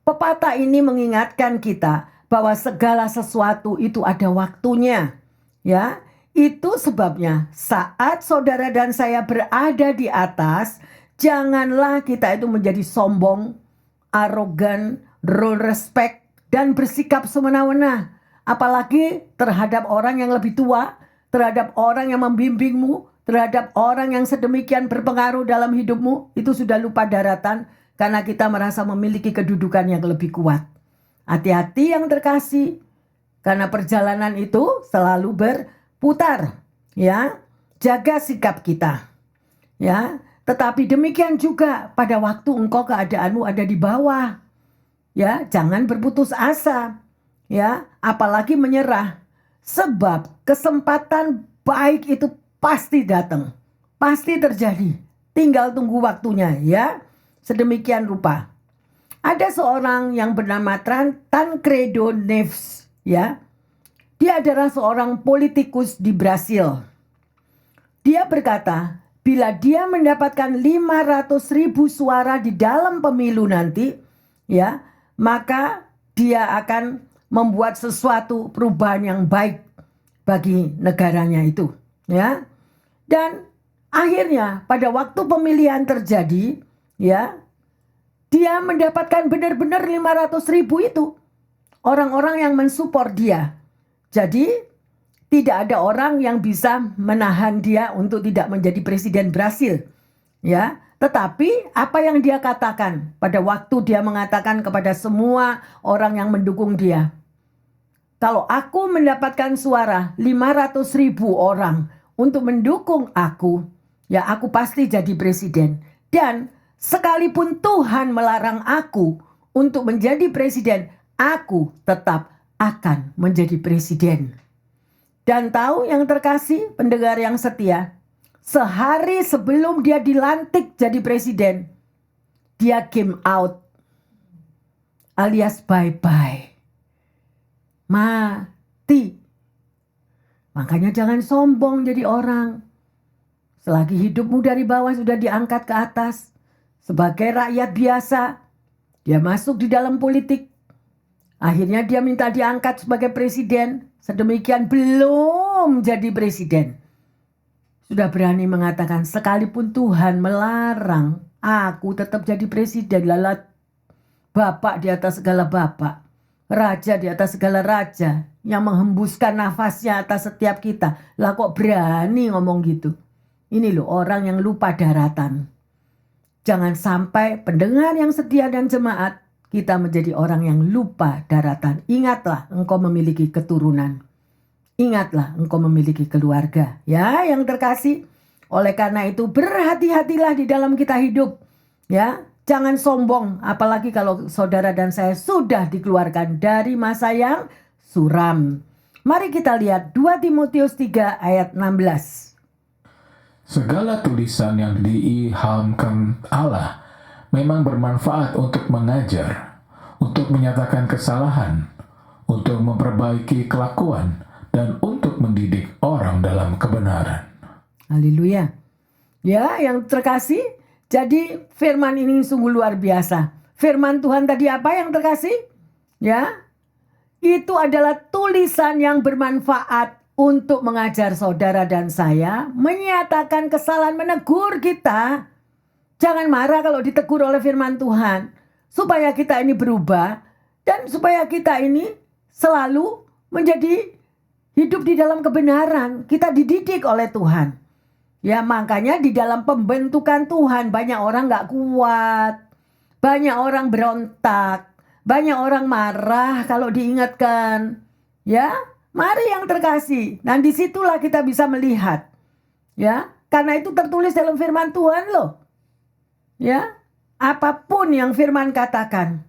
Pepatah ini mengingatkan kita bahwa segala sesuatu itu ada waktunya. Ya, itu sebabnya saat saudara dan saya berada di atas, janganlah kita itu menjadi sombong, arogan, low respect, dan bersikap semena-mena. Apalagi terhadap orang yang lebih tua, terhadap orang yang membimbingmu, terhadap orang yang sedemikian berpengaruh dalam hidupmu. Itu sudah lupa daratan karena kita merasa memiliki kedudukan yang lebih kuat. Hati-hati yang terkasih, karena perjalanan itu selalu berputar. Ya, jaga sikap kita. Ya, tetapi demikian juga pada waktu engkau keadaanmu ada di bawah. Ya, jangan berputus asa. Ya, apalagi menyerah. Sebab kesempatan baik itu pasti datang. Pasti terjadi. Tinggal tunggu waktunya ya. Sedemikian rupa. Ada seorang yang bernama Tancredo Neves. Ya. Dia adalah seorang politikus di Brasil. Dia berkata, bila dia mendapatkan 500.000 suara di dalam pemilu nanti, ya, maka dia akan membuat sesuatu perubahan yang baik bagi negaranya itu, ya. Dan akhirnya pada waktu pemilihan terjadi, ya, dia mendapatkan benar-benar 500.000 itu. Orang-orang yang mensupport dia. Jadi tidak ada orang yang bisa menahan dia untuk tidak menjadi presiden Brasil. Ya, tetapi apa yang dia katakan pada waktu dia mengatakan kepada semua orang yang mendukung dia, kalau aku mendapatkan suara 500.000 orang untuk mendukung aku, ya aku pasti jadi presiden. Dan sekalipun Tuhan melarang aku untuk menjadi presiden, aku tetap akan menjadi presiden. Dan tahu yang terkasih, pendengar yang setia, sehari sebelum dia dilantik jadi presiden, dia came out alias bye-bye. Mati. Makanya jangan sombong jadi orang. Selagi hidupmu dari bawah sudah diangkat ke atas, sebagai rakyat biasa, dia masuk di dalam politik. Akhirnya dia minta diangkat sebagai presiden. Sedemikian belum jadi presiden. Sudah berani mengatakan sekalipun Tuhan melarang, aku tetap jadi presiden. Lalat Bapak di atas segala bapak, Raja di atas segala raja, yang menghembuskan nafasnya atas setiap kita. Lah kok berani ngomong gitu? Ini loh orang yang lupa daratan. Jangan sampai pendengar yang setia dan jemaat, kita menjadi orang yang lupa daratan. Ingatlah engkau memiliki keturunan. Ingatlah engkau memiliki keluarga. Ya yang terkasih. Oleh karena itu berhati-hatilah di dalam kita hidup. Ya, jangan sombong. Apalagi kalau saudara dan saya sudah dikeluarkan dari masa yang suram. Mari kita lihat 2 Timotius 3 ayat 16. Segala tulisan yang diilhamkan Allah memang bermanfaat untuk mengajar, untuk menyatakan kesalahan, untuk memperbaiki kelakuan, dan untuk mendidik orang dalam kebenaran. Haleluya. Ya, yang terkasih, jadi firman ini sungguh luar biasa. Firman Tuhan tadi apa yang terkasih? Ya, itu adalah tulisan yang bermanfaat untuk mengajar saudara dan saya, menyatakan kesalahan, menegur kita. Jangan marah kalau ditegur oleh firman Tuhan, supaya kita ini berubah dan supaya kita ini selalu menjadi hidup di dalam kebenaran. Kita dididik oleh Tuhan. Ya, makanya di dalam pembentukan Tuhan banyak orang gak kuat, banyak orang berontak, banyak orang marah kalau diingatkan. Ya, mari yang terkasih. Nah, disitulah kita bisa melihat. Ya, karena itu tertulis dalam firman Tuhan loh. Ya, apapun yang firman katakan,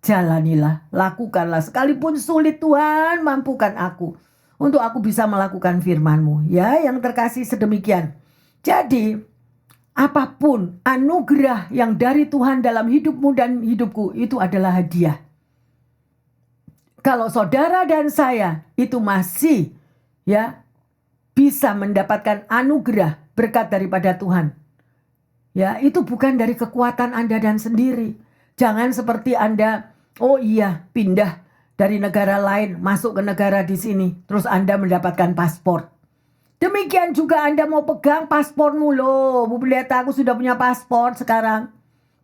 jalanilah, lakukanlah. Sekalipun sulit, Tuhan mampukan aku untuk aku bisa melakukan firman-Mu. Ya, yang terkasih sedemikian. Jadi, apapun anugerah yang dari Tuhan dalam hidupmu dan hidupku itu adalah hadiah. Kalau saudara dan saya itu masih ya bisa mendapatkan anugerah berkat daripada Tuhan. Ya, itu bukan dari kekuatan Anda dan sendiri. Jangan seperti Anda, oh iya, pindah dari negara lain masuk ke negara di sini, terus Anda mendapatkan paspor. Demikian juga Anda mau pegang paspormu loh. Bu Pendeta, aku sudah punya paspor sekarang.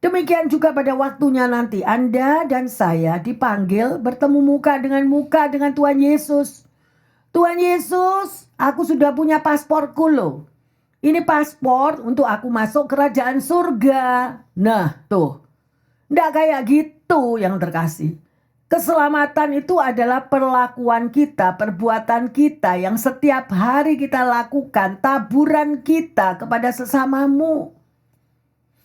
Demikian juga pada waktunya nanti Anda dan saya dipanggil bertemu muka dengan Tuhan Yesus. Tuhan Yesus, aku sudah punya pasporku loh. Ini paspor untuk aku masuk kerajaan surga. Nah tuh, nggak kayak gitu yang terkasih. Keselamatan itu adalah perlakuan kita, perbuatan kita yang setiap hari kita lakukan, taburan kita kepada sesamamu.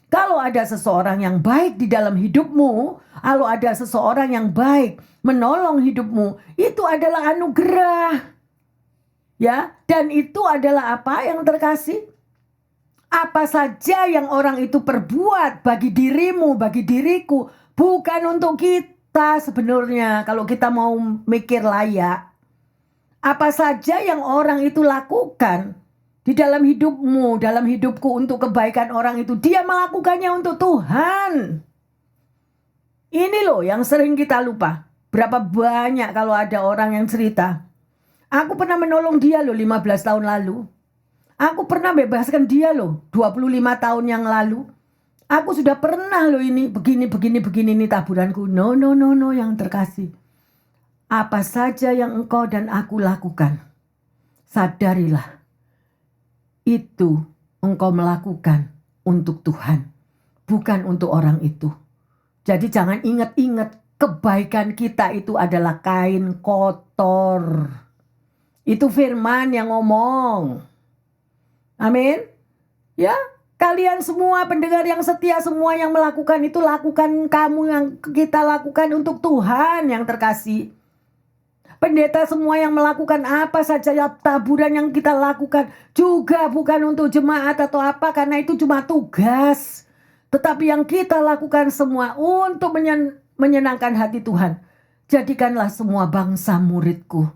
Kalau ada seseorang yang baik di dalam hidupmu, kalau ada seseorang yang baik menolong hidupmu, itu adalah anugerah. Ya, dan itu adalah apa yang terkasih? Apa saja yang orang itu perbuat bagi dirimu, bagi diriku, bukan untuk kita sebenarnya. Kalau kita mau mikir layak, apa saja yang orang itu lakukan di dalam hidupmu, dalam hidupku untuk kebaikan orang itu, dia melakukannya untuk Tuhan. Ini loh yang sering kita lupa. Berapa banyak kalau ada orang yang cerita, aku pernah menolong dia loh 15 tahun lalu. Aku pernah bebaskan dia loh 25 tahun yang lalu. Aku sudah pernah loh ini begini ini taburanku. No yang terkasih. Apa saja yang engkau dan aku lakukan, sadarilah itu engkau melakukan untuk Tuhan, bukan untuk orang itu. Jadi jangan ingat-ingat kebaikan kita itu adalah kain kotor. Itu firman yang ngomong. Amin. Ya, kalian semua pendengar yang setia, semua yang melakukan itu lakukan, kamu yang kita lakukan untuk Tuhan yang terkasih. Pendeta semua yang melakukan apa saja ya, taburan yang kita lakukan juga bukan untuk jemaat atau apa, karena itu cuma tugas. Tetapi yang kita lakukan semua untuk menyenangkan hati Tuhan. Jadikanlah semua bangsa muridku.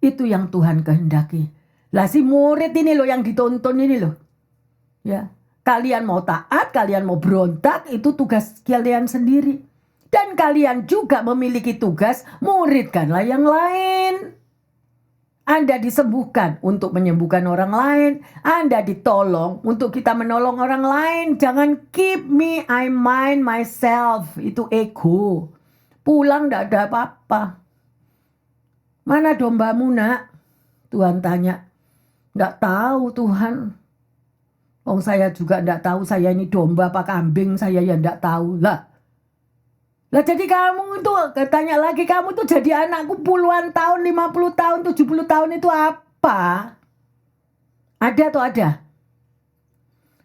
Itu yang Tuhan kehendaki. Lah si murid ini loh yang ditonton ini loh. Ya, kalian mau taat, kalian mau berontak, itu tugas kalian sendiri. Dan kalian juga memiliki tugas, muridkanlah yang lain. Anda disembuhkan untuk menyembuhkan orang lain. Anda ditolong untuk kita menolong orang lain. Jangan keep me, I mind myself. Itu ego. Pulang tidak ada apa-apa. Mana dombamu nak? Tuhan tanya. Tidak tahu Tuhan. Oh, saya juga tidak tahu saya ini domba apa kambing. Saya ya tidak tahu lah. Lah jadi kamu itu, tanya lagi, kamu tuh jadi anakku puluhan tahun, 50 tahun, 70 tahun itu apa? Ada atau ada?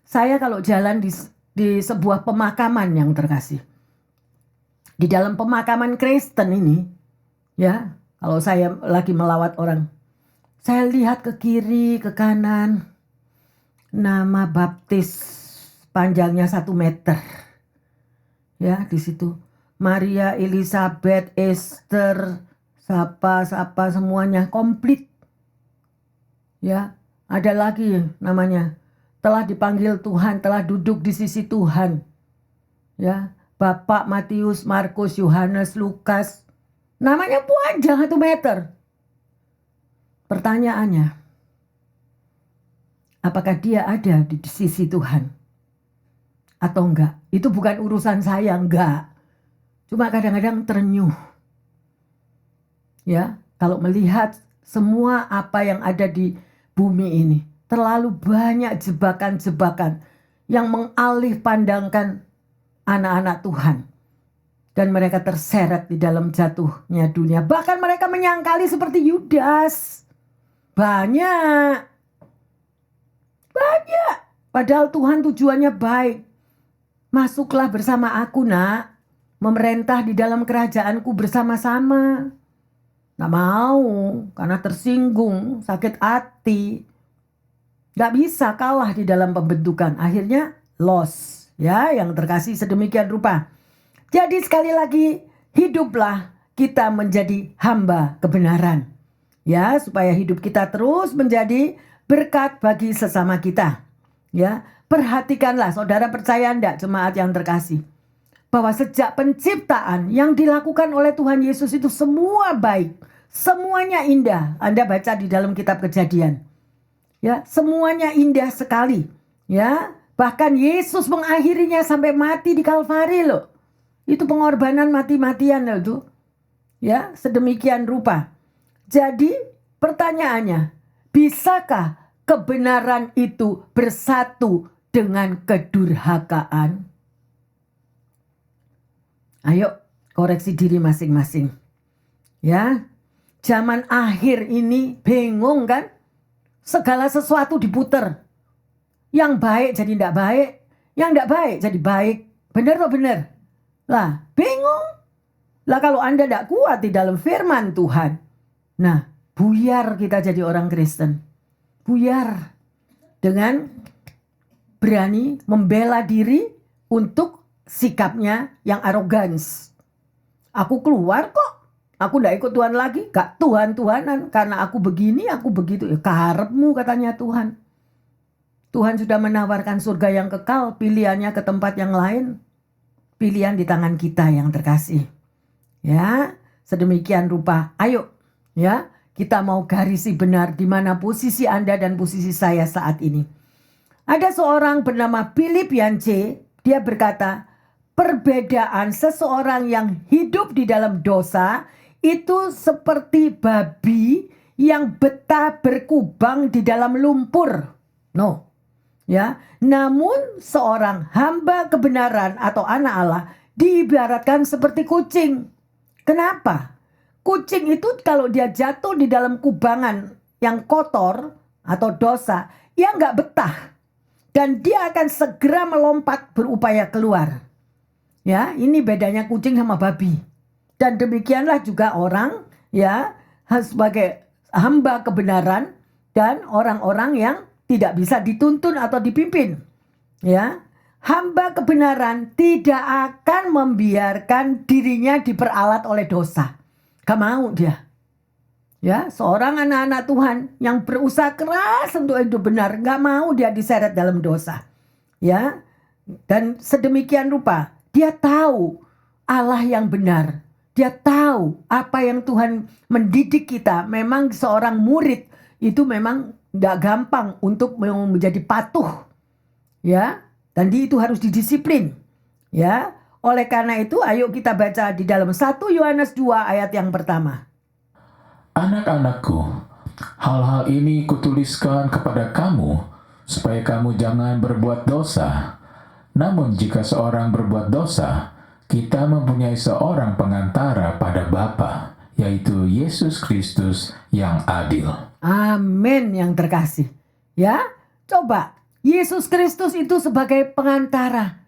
Saya kalau jalan di sebuah pemakaman yang terkasih. Di dalam pemakaman Kristen ini, ya, kalau saya lagi melawat orang, saya lihat ke kiri, ke kanan, nama baptis panjangnya 1 meter. Ya, di situ. Maria, Elizabeth, Esther, siapa semuanya komplit. Ya, ada lagi namanya telah dipanggil Tuhan, telah duduk di sisi Tuhan. Ya, Bapak, Matius, Markus, Yohanes, Lukas. Namanya panjang 1 meter. Pertanyaannya, apakah dia ada di sisi Tuhan atau enggak? Itu bukan urusan saya, enggak. Cuma kadang-kadang terenyuh. Ya, kalau melihat semua apa yang ada di bumi ini, terlalu banyak jebakan-jebakan yang mengalih pandangkan anak-anak Tuhan. Dan mereka terseret di dalam jatuhnya dunia. Bahkan mereka menyangkali seperti Yudas. Banyak. Padahal Tuhan tujuannya baik. Masuklah bersama aku, nak. Memerintah di dalam kerajaanku bersama-sama. Nggak mau, karena tersinggung, sakit hati. Nggak bisa kalah di dalam pembentukan. Akhirnya loss. Ya, yang terkasih sedemikian rupa. Jadi sekali lagi, hiduplah kita menjadi hamba kebenaran. Ya, supaya hidup kita terus menjadi berkat bagi sesama kita. Ya, perhatikanlah, saudara, percaya enggak jemaat yang terkasih, bahwa sejak penciptaan yang dilakukan oleh Tuhan Yesus itu semua baik, semuanya indah. Anda baca di dalam kitab Kejadian. Ya, semuanya indah sekali. Ya, bahkan Yesus mengakhirinya sampai mati di Kalvari loh. Itu pengorbanan mati-matian loh itu. Ya, sedemikian rupa. Jadi pertanyaannya, bisakah kebenaran itu bersatu dengan kedurhakaan? Ayo koreksi diri masing-masing. Ya, zaman akhir ini bingung kan? Segala sesuatu diputer. Yang baik jadi tidak baik, yang tidak baik jadi baik. Benar atau benar? Lah, bingung. Lah kalau Anda tidak kuat di dalam firman Tuhan, nah, buyar kita jadi orang Kristen. Buyar. Dengan berani membela diri untuk sikapnya yang arogans. Aku keluar kok. Aku tidak ikut Tuhan lagi. Gak Tuhan-Tuhanan. Karena aku begini, aku begitu. Ya karepmu, katanya Tuhan. Tuhan sudah menawarkan surga yang kekal. Pilihannya ke tempat yang lain. Pilihan di tangan kita yang terkasih. Ya, sedemikian rupa. Ayo, ya, kita mau garisi benar di mana posisi Anda dan posisi saya saat ini. Ada seorang bernama Philip Yancey. Dia berkata, perbedaan seseorang yang hidup di dalam dosa itu seperti babi yang betah berkubang di dalam lumpur. No. Ya, namun seorang hamba kebenaran atau anak Allah diibaratkan seperti kucing. Kenapa? Kucing itu kalau dia jatuh di dalam kubangan yang kotor atau dosa, ia nggak betah. Dan dia akan segera melompat berupaya keluar. Ya, ini bedanya kucing sama babi. Dan demikianlah juga orang, ya, sebagai hamba kebenaran dan orang-orang yang tidak bisa dituntun atau dipimpin. Ya, hamba kebenaran tidak akan membiarkan dirinya diperalat oleh dosa. Gak mau dia. Ya, seorang anak-anak Tuhan yang berusaha keras untuk hidup benar, gak mau dia diseret dalam dosa. Ya, dan sedemikian rupa dia tahu Allah yang benar. Dia tahu apa yang Tuhan mendidik kita. Memang seorang murid itu memang tidak gampang untuk menjadi patuh. Ya, dan itu harus didisiplin. Ya, oleh karena itu ayo kita baca di dalam 1 Yohanes 2 ayat yang pertama. Anak-anakku, hal-hal ini kutuliskan kepada kamu, supaya kamu jangan berbuat dosa. Namun jika seorang berbuat dosa, kita mempunyai seorang pengantara pada Bapa, yaitu Yesus Kristus yang adil. Amin yang terkasih. Ya, coba Yesus Kristus itu sebagai pengantara.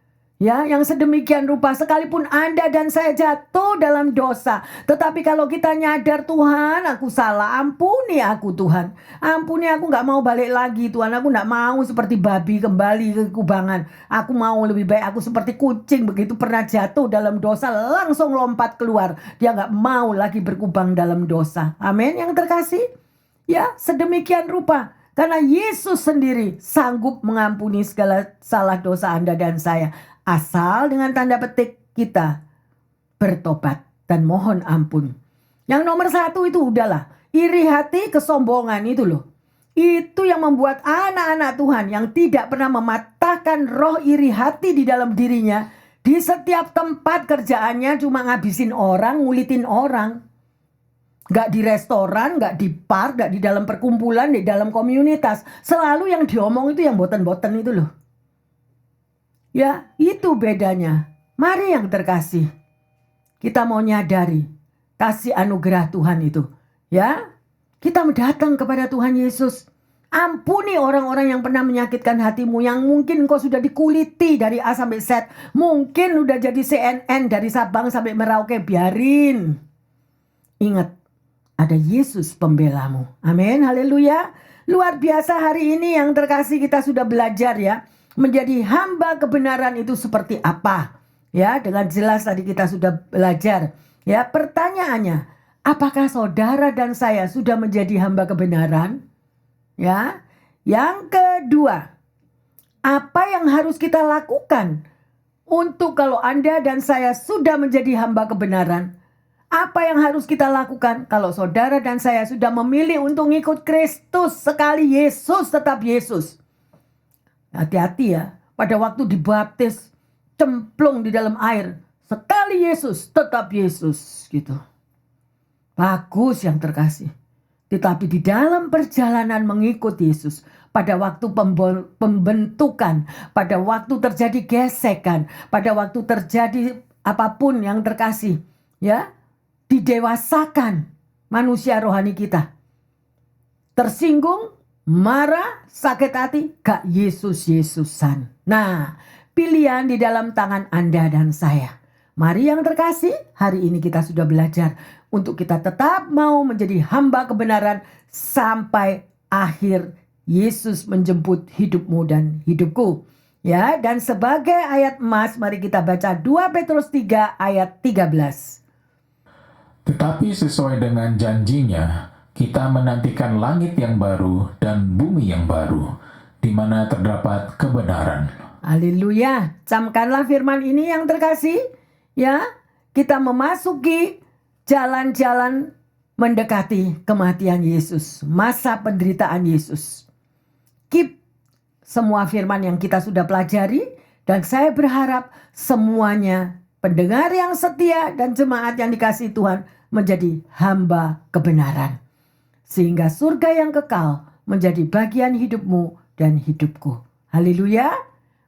Ya, yang sedemikian rupa sekalipun Anda dan saya jatuh dalam dosa. Tetapi kalau kita nyadar, Tuhan aku salah, ampuni aku Tuhan. Ampuni aku, gak mau balik lagi Tuhan. Aku gak mau seperti babi kembali ke kubangan. Aku mau lebih baik aku seperti kucing, begitu pernah jatuh dalam dosa langsung lompat keluar. Dia gak mau lagi berkubang dalam dosa. Amin yang terkasih. Ya, sedemikian rupa. Karena Yesus sendiri sanggup mengampuni segala salah dosa Anda dan saya. Asal dengan tanda petik kita bertobat dan mohon ampun. Yang nomor 1 itu udahlah. Iri hati, kesombongan itu loh. Itu yang membuat anak-anak Tuhan yang tidak pernah mematahkan roh iri hati di dalam dirinya. Di setiap tempat kerjaannya cuma ngabisin orang, ngulitin orang. Gak di restoran, gak di park, gak di dalam perkumpulan, di dalam komunitas. Selalu yang diomong itu yang boten-boten itu loh. Ya, itu bedanya. Mari yang terkasih, kita mau nyadari kasih anugerah Tuhan itu. Ya, kita datang kepada Tuhan Yesus. Ampuni orang-orang yang pernah menyakitkan hatimu, yang mungkin engkau sudah dikuliti dari A sampai Z. Mungkin udah jadi CNN dari Sabang sampai Merauke, biarin. Ingat, ada Yesus pembelamu. Amin, haleluya. Luar biasa hari ini yang terkasih, kita sudah belajar ya. Menjadi hamba kebenaran itu seperti apa? Ya, dengan jelas tadi kita sudah belajar. Ya, pertanyaannya, apakah saudara dan saya sudah menjadi hamba kebenaran? Ya. Yang kedua, apa yang harus kita lakukan untuk kalau Anda dan saya sudah menjadi hamba kebenaran? Apa yang harus kita lakukan kalau saudara dan saya sudah memilih untuk ngikut Kristus? Sekali Yesus tetap Yesus. Hati-hati ya, pada waktu dibaptis, cemplung di dalam air. Sekali Yesus, tetap Yesus gitu. Bagus yang terkasih. Tetapi di dalam perjalanan mengikut Yesus, pada waktu pembentukan, pada waktu terjadi gesekan, pada waktu terjadi apapun yang terkasih, ya, didewasakan manusia rohani kita. Tersinggung, marah, sakit hati, gak Yesus-Yesusan. Nah, pilihan di dalam tangan Anda dan saya. Mari yang terkasih, hari ini kita sudah belajar untuk kita tetap mau menjadi hamba kebenaran sampai akhir Yesus menjemput hidupmu dan hidupku. Ya, dan sebagai ayat emas, mari kita baca 2 Petrus 3 ayat 13. Tetapi sesuai dengan janjinya, kita menantikan langit yang baru dan bumi yang baru, di mana terdapat kebenaran. Haleluya. Camkanlah firman ini yang terkasih. Ya, kita memasuki jalan-jalan mendekati kematian Yesus, masa penderitaan Yesus. Keep semua firman yang kita sudah pelajari, dan saya berharap semuanya pendengar yang setia dan jemaat yang dikasihi Tuhan menjadi hamba kebenaran. Sehingga surga yang kekal menjadi bagian hidupmu dan hidupku. Haleluya.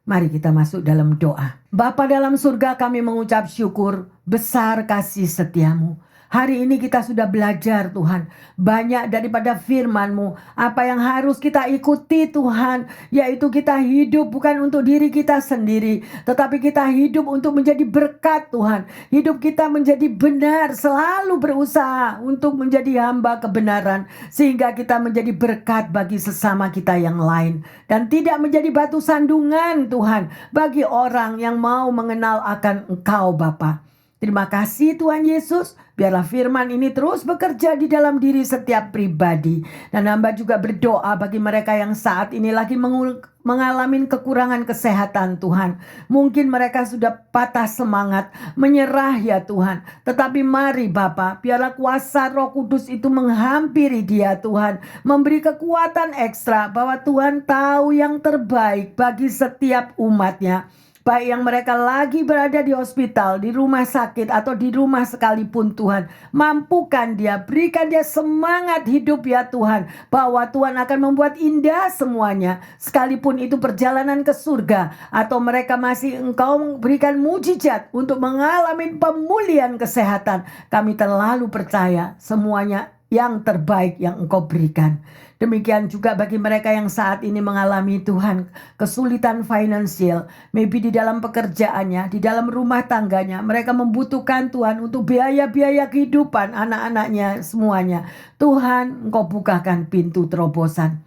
Mari kita masuk dalam doa. Bapa dalam surga, kami mengucap syukur besar kasih setiamu. Hari ini kita sudah belajar Tuhan, banyak daripada firman-Mu. Apa yang harus kita ikuti Tuhan, yaitu kita hidup bukan untuk diri kita sendiri, tetapi kita hidup untuk menjadi berkat Tuhan. Hidup kita menjadi benar, selalu berusaha untuk menjadi hamba kebenaran, sehingga kita menjadi berkat bagi sesama kita yang lain. Dan tidak menjadi batu sandungan Tuhan, bagi orang yang mau mengenal akan Engkau Bapa. Terima kasih Tuhan Yesus, biarlah firman ini terus bekerja di dalam diri setiap pribadi. Dan hamba juga berdoa bagi mereka yang saat ini lagi mengalami kekurangan kesehatan Tuhan. Mungkin mereka sudah patah semangat, menyerah ya Tuhan. Tetapi mari Bapa, biarlah kuasa Roh Kudus itu menghampiri dia Tuhan. Memberi kekuatan ekstra bahwa Tuhan tahu yang terbaik bagi setiap umatnya. Baik yang mereka lagi berada di hospital, di rumah sakit, atau di rumah sekalipun Tuhan. Mampukan dia, berikan dia semangat hidup ya Tuhan. Bahwa Tuhan akan membuat indah semuanya. Sekalipun itu perjalanan ke surga, atau mereka masih Engkau berikan mujizat untuk mengalami pemulihan kesehatan. Kami terlalu percaya semuanya yang terbaik yang Engkau berikan. Demikian juga bagi mereka yang saat ini mengalami Tuhan kesulitan finansial, maybe di dalam pekerjaannya, di dalam rumah tangganya, mereka membutuhkan Tuhan untuk biaya-biaya kehidupan anak-anaknya semuanya. Tuhan, Engkau bukakan pintu terobosan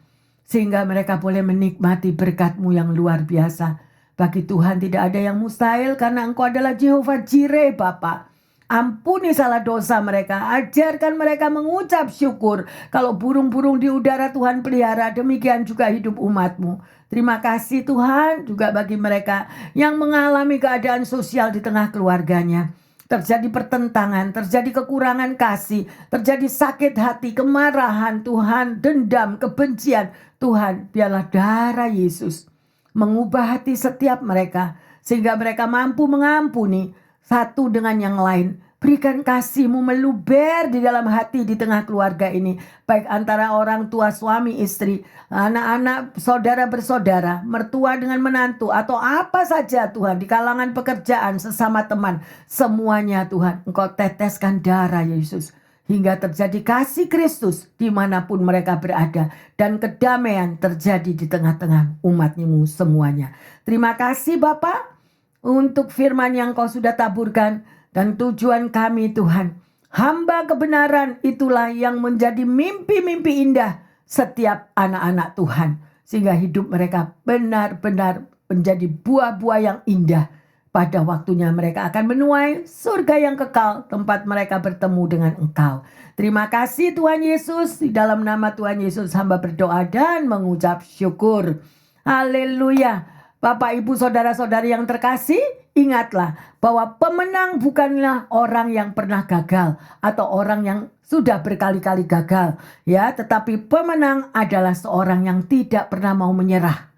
sehingga mereka boleh menikmati berkat-Mu yang luar biasa. Bagi Tuhan tidak ada yang mustahil karena Engkau adalah Jehovah Jireh, Bapa. Ampuni salah dosa mereka, ajarkan mereka mengucap syukur. Kalau burung-burung di udara Tuhan pelihara, demikian juga hidup umat-Mu. Terima kasih Tuhan juga bagi mereka yang mengalami keadaan sosial di tengah keluarganya. Terjadi pertentangan, terjadi kekurangan kasih, terjadi sakit hati, kemarahan Tuhan, dendam, kebencian. Tuhan, biarlah darah Yesus mengubah hati setiap mereka, sehingga mereka mampu mengampuni satu dengan yang lain. Berikan kasih-Mu meluber di dalam hati di tengah keluarga ini. Baik antara orang tua, suami, istri, anak-anak, saudara bersaudara, mertua dengan menantu, atau apa saja Tuhan. Di kalangan pekerjaan, sesama teman. Semuanya Tuhan, Engkau teteskan darah Yesus. Hingga terjadi kasih Kristus dimanapun mereka berada. Dan kedamaian terjadi di tengah-tengah umat-Mu semuanya. Terima kasih Bapa untuk firman yang Kau sudah taburkan. Dan tujuan kami Tuhan, hamba kebenaran itulah yang menjadi mimpi-mimpi indah setiap anak-anak Tuhan. Sehingga hidup mereka benar-benar menjadi buah-buah yang indah. Pada waktunya mereka akan menuai surga yang kekal, tempat mereka bertemu dengan Engkau. Terima kasih Tuhan Yesus. Di dalam nama Tuhan Yesus hamba berdoa dan mengucap syukur. Haleluya. Bapak, Ibu, Saudara-saudari yang terkasih, ingatlah bahwa pemenang bukanlah orang yang pernah gagal atau orang yang sudah berkali-kali gagal, ya, tetapi pemenang adalah seorang yang tidak pernah mau menyerah.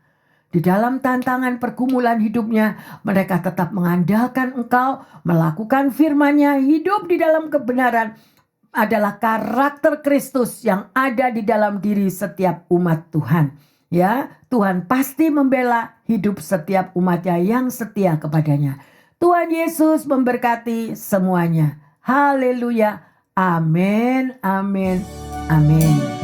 Di dalam tantangan pergumulan hidupnya, mereka tetap mengandalkan Engkau, melakukan firman-Nya, hidup di dalam kebenaran adalah karakter Kristus yang ada di dalam diri setiap umat Tuhan. Ya, Tuhan pasti membela hidup setiap umatnya yang setia kepadanya. Tuhan Yesus memberkati semuanya. Haleluya. Amin, amin, amin.